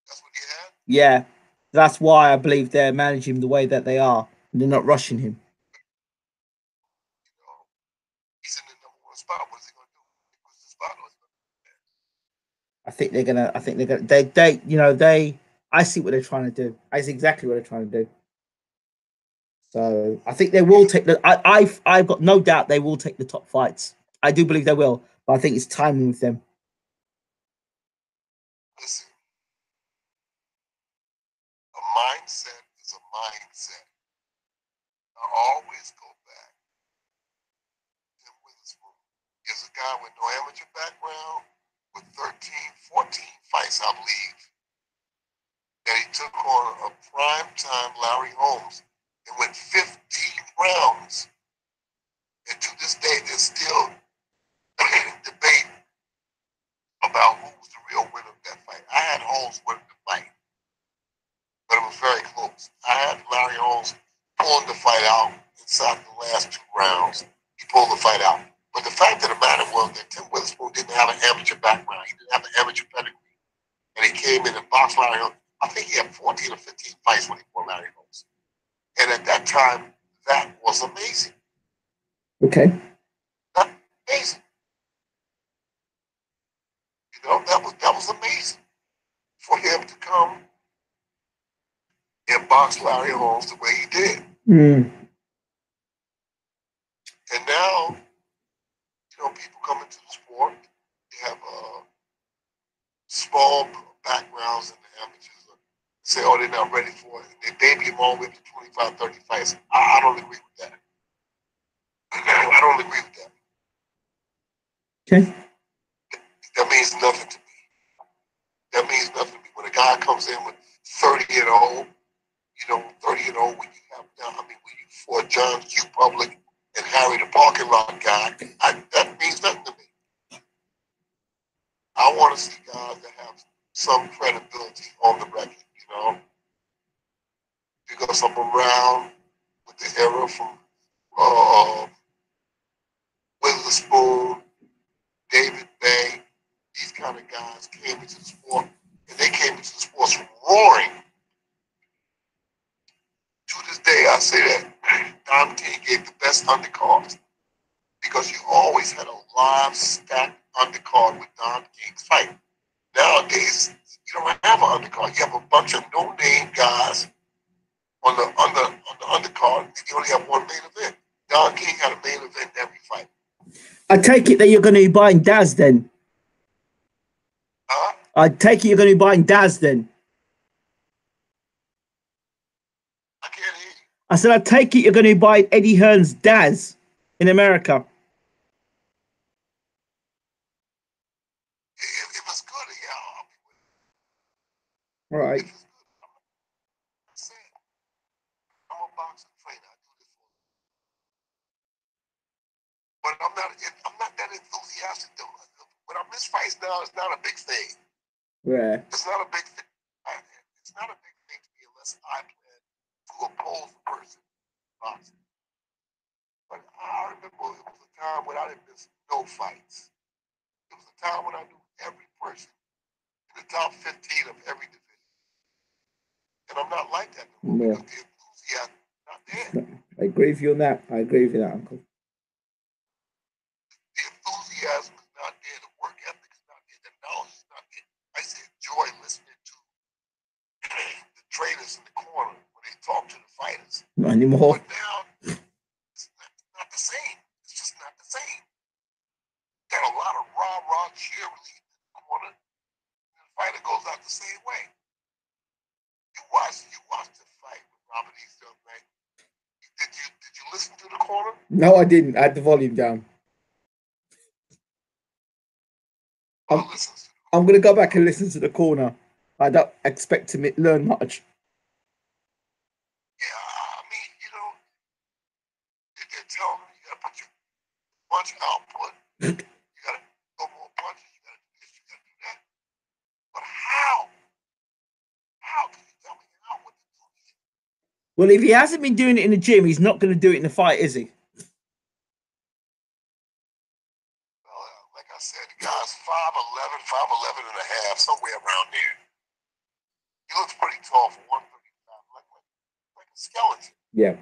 That's what he had? Yeah. That's why I believe they're managing him the way that they are. And they're not rushing him. You know, he's in the #1 spot. What is he gonna do? He puts the spot on. I think they're gonna I see what they're trying to do. I see exactly what they're trying to do. So I think they will take the. I've got no doubt they will take the top fights. I do believe they will, but I think it's timing with them. Listen, a mindset is a mindset. I always go back. Tim Witherspoon is a guy with no amateur background, with 13, 14 fights, I believe. And he took on a prime-time Larry Holmes and went 15 rounds. And to this day, there's still debate about who was the real winner of that fight. I had Holmes winning the fight, but it was very close. I had Larry Holmes pulling the fight out inside the last 2 rounds. He pulled the fight out. But the fact of the matter was that Tim Witherspoon didn't have an amateur background. He didn't have an amateur pedigree. And he came in and boxed Larry Holmes. I think he had 14 or 15 fights when he fought Larry Holmes. And at that time, that was amazing. Okay. That's amazing. You know, that was amazing for him to come and box Larry Holmes the way he did. Mm. And now, you know, people come into the sport, they have small backgrounds in the amateurs. Say, oh, they're not ready for it. And they baby them all with the 25, 30 fights. I don't agree with that. I don't agree with that. Okay. That means nothing to me. That means nothing to me. When a guy comes in with 30 and 0, you know, 30 and 0, when you have now, I mean, when you fought John Q. Public and Harry the parking lot guy, that means nothing to me. I want to see guys that have some credibility on the record, you know, because I'm around with the era from Witherspoon, David Bay, these kind of guys came into the sport, and they came into the sport roaring. To this day, I say that Don King gave the best undercards because you always had a live stacked undercard with Don King's fight. Nowadays, you don't have an undercard. You have a bunch of no-name guys on the undercard, and you only have one main event. Don King had a main event every fight. I take it that you're going to be buying Daz then. Huh? I take it you're going to be buying Daz then. I can't hear you. I said, I take it you're going to be buying Eddie Hearn's Daz in America. If it's good, yeah, I'll be with it. All right. If it's good, I'm saying, I'm a boxing trainer. I do this for you. But I'm not that enthusiastic though. When I miss fights now, it's not a big thing. Yeah. It's not a big thing. It's not a big thing to me unless I plan to oppose the person boxing. But I remember it was a time when I didn't miss no fights. It was a time when I knew every person in the top 15 of every division. And I'm not like that no more because the enthusiasm is not there. I agree with you on that. I agree with you on that, Uncle. The enthusiasm is not there. The work ethic is not there. The knowledge is not there. I used to enjoy listening to the trainers in the corner when they talk to the fighters. Not anymore. But now, it's not the same. It's just not the same. Got a lot of rah-rah cheerleading in the corner. And the fighter goes out the same way. You watched the fight with Robert East the other night. Did you listen to the corner? No, I didn't. I had the volume down. I'm going to go back and listen to the corner. I don't expect to learn much. Yeah, I mean, you know, they're telling me you got to put your punch output. You got to go more punches. You got to do this. You got to do that. But how? How can you tell me how what to do? Well, if he hasn't been doing it in the gym, he's not going to do it in the fight, is he? Well, like I said, the guy's 5'11", 5'11 and a half, somewhere around there. He looks pretty tall for 135, like a skeleton. Yeah.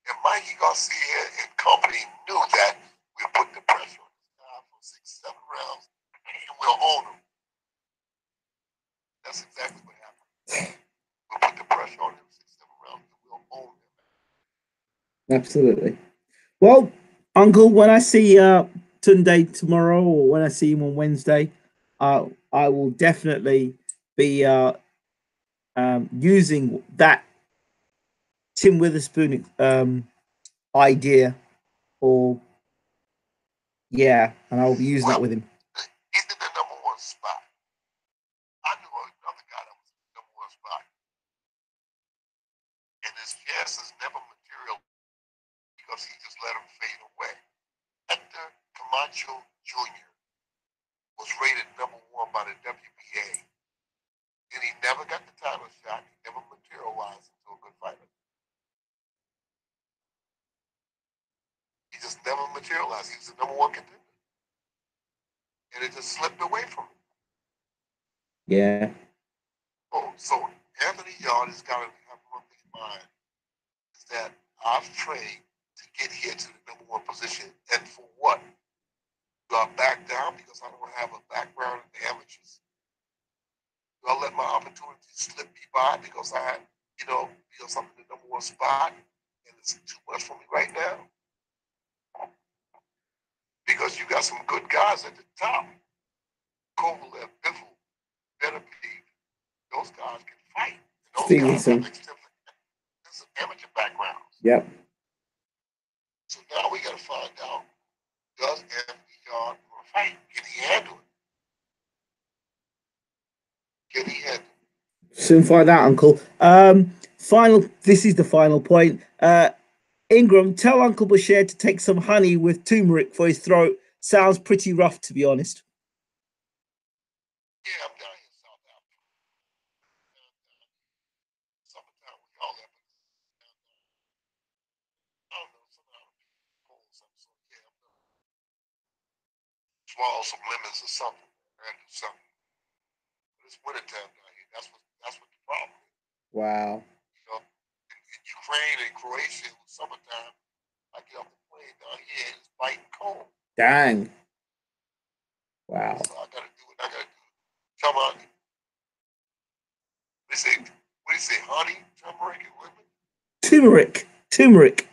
And Mikey Garcia and company knew that we'll put the pressure on this guy for 6, 7 rounds, and we'll own him. That's Absolutely. Well, Uncle, when I see Tunde tomorrow, or when I see him on Wednesday, I will definitely be using that Tim Witherspoon idea, or yeah, and I'll be using that Well, with him. he's in the number one spot. I knew another guy that was in the number one spot, and his chances never materialized because he just let him fade away. Hector Camacho Jr. was rated number one by the WBA, and he never got the title shot. He never materialized into a good fighter. He just never materialized. He was the number one contender, and it just slipped away from him. Yeah. So Anthony Yard has got to have one thing in mind, is that I've trained to get here to the number one position, and for what? Do I back down because I don't have a background in the amateurs? Do I let my opportunity slip me by because because I'm in the number one spot and it's too much for me right now? Because you got some good guys at the top. Kovalev, Biffle, Beterbiev, those guys can fight. And those guys have Stevenson. extensive amateur backgrounds. Yep. So now we got to find out, does Anthony Yard want to fight? Can he handle it? Can he handle it? Soon find out, Uncle. This is the final point. Ingram, tell Uncle Bashir to take some honey with turmeric for his throat. Sounds pretty rough, to be honest. Yeah, I'm down here in South Africa. Summertime, we all have I don't know, somehow cold or something. So yeah, I'm gonna swallow some lemons or something. I gotta do something. But it's wintertime down here. That's what the problem is. Wow. You know, in Ukraine and Croatia, it was summertime. I get off the plane down here and it's biting cold. Dang. Wow. So I gotta do what I gotta do. Come on. What do you say, honey, turmeric, and lemon? Turmeric. Turmeric.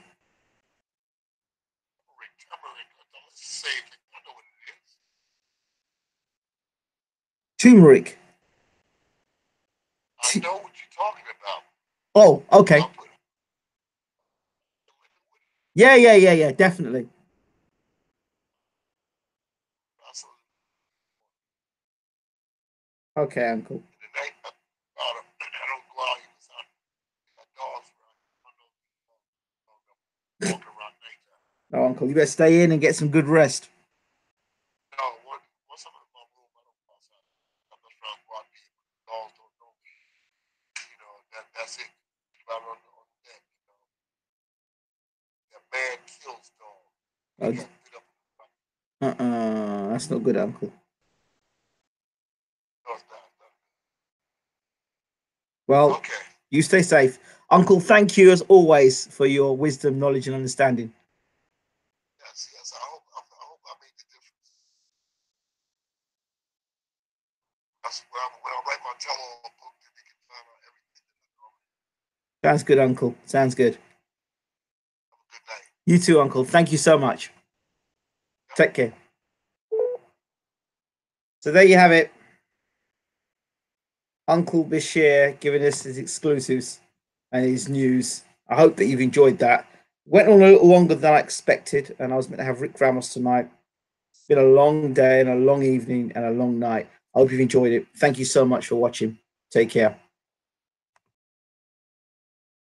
Turmeric. Let's say I know what it is. Turmeric. I know what you're talking about. Oh, okay. Yeah. Definitely. Okay, Uncle. Oh, Uncle, you better stay in and get some good rest. No, once I'm in my room, I don't go outside. I'm just trying to watch people. Dogs don't know me. That's it. Right on the deck, That man kills dogs. He got beat up in the fight. That's not good, Uncle. No, it's not. Well, Okay. you stay safe. Uncle, thank you as always for your wisdom, knowledge, and understanding. Yes. I hope I made the difference. That's when I write my tell-all book, then they can find out everything that I know. Sounds good, Uncle. Sounds good. Have a good night. You too, Uncle. Thank you so much. Yep. Take care. So there you have it. Uncle Bashir giving us his exclusives and his news. I hope that you've enjoyed that. Went on a little longer than I expected, and I was meant to have Rick Ramos tonight. It's been a long day and a long evening and a long night. I hope you've enjoyed it. Thank you so much for watching. Take care.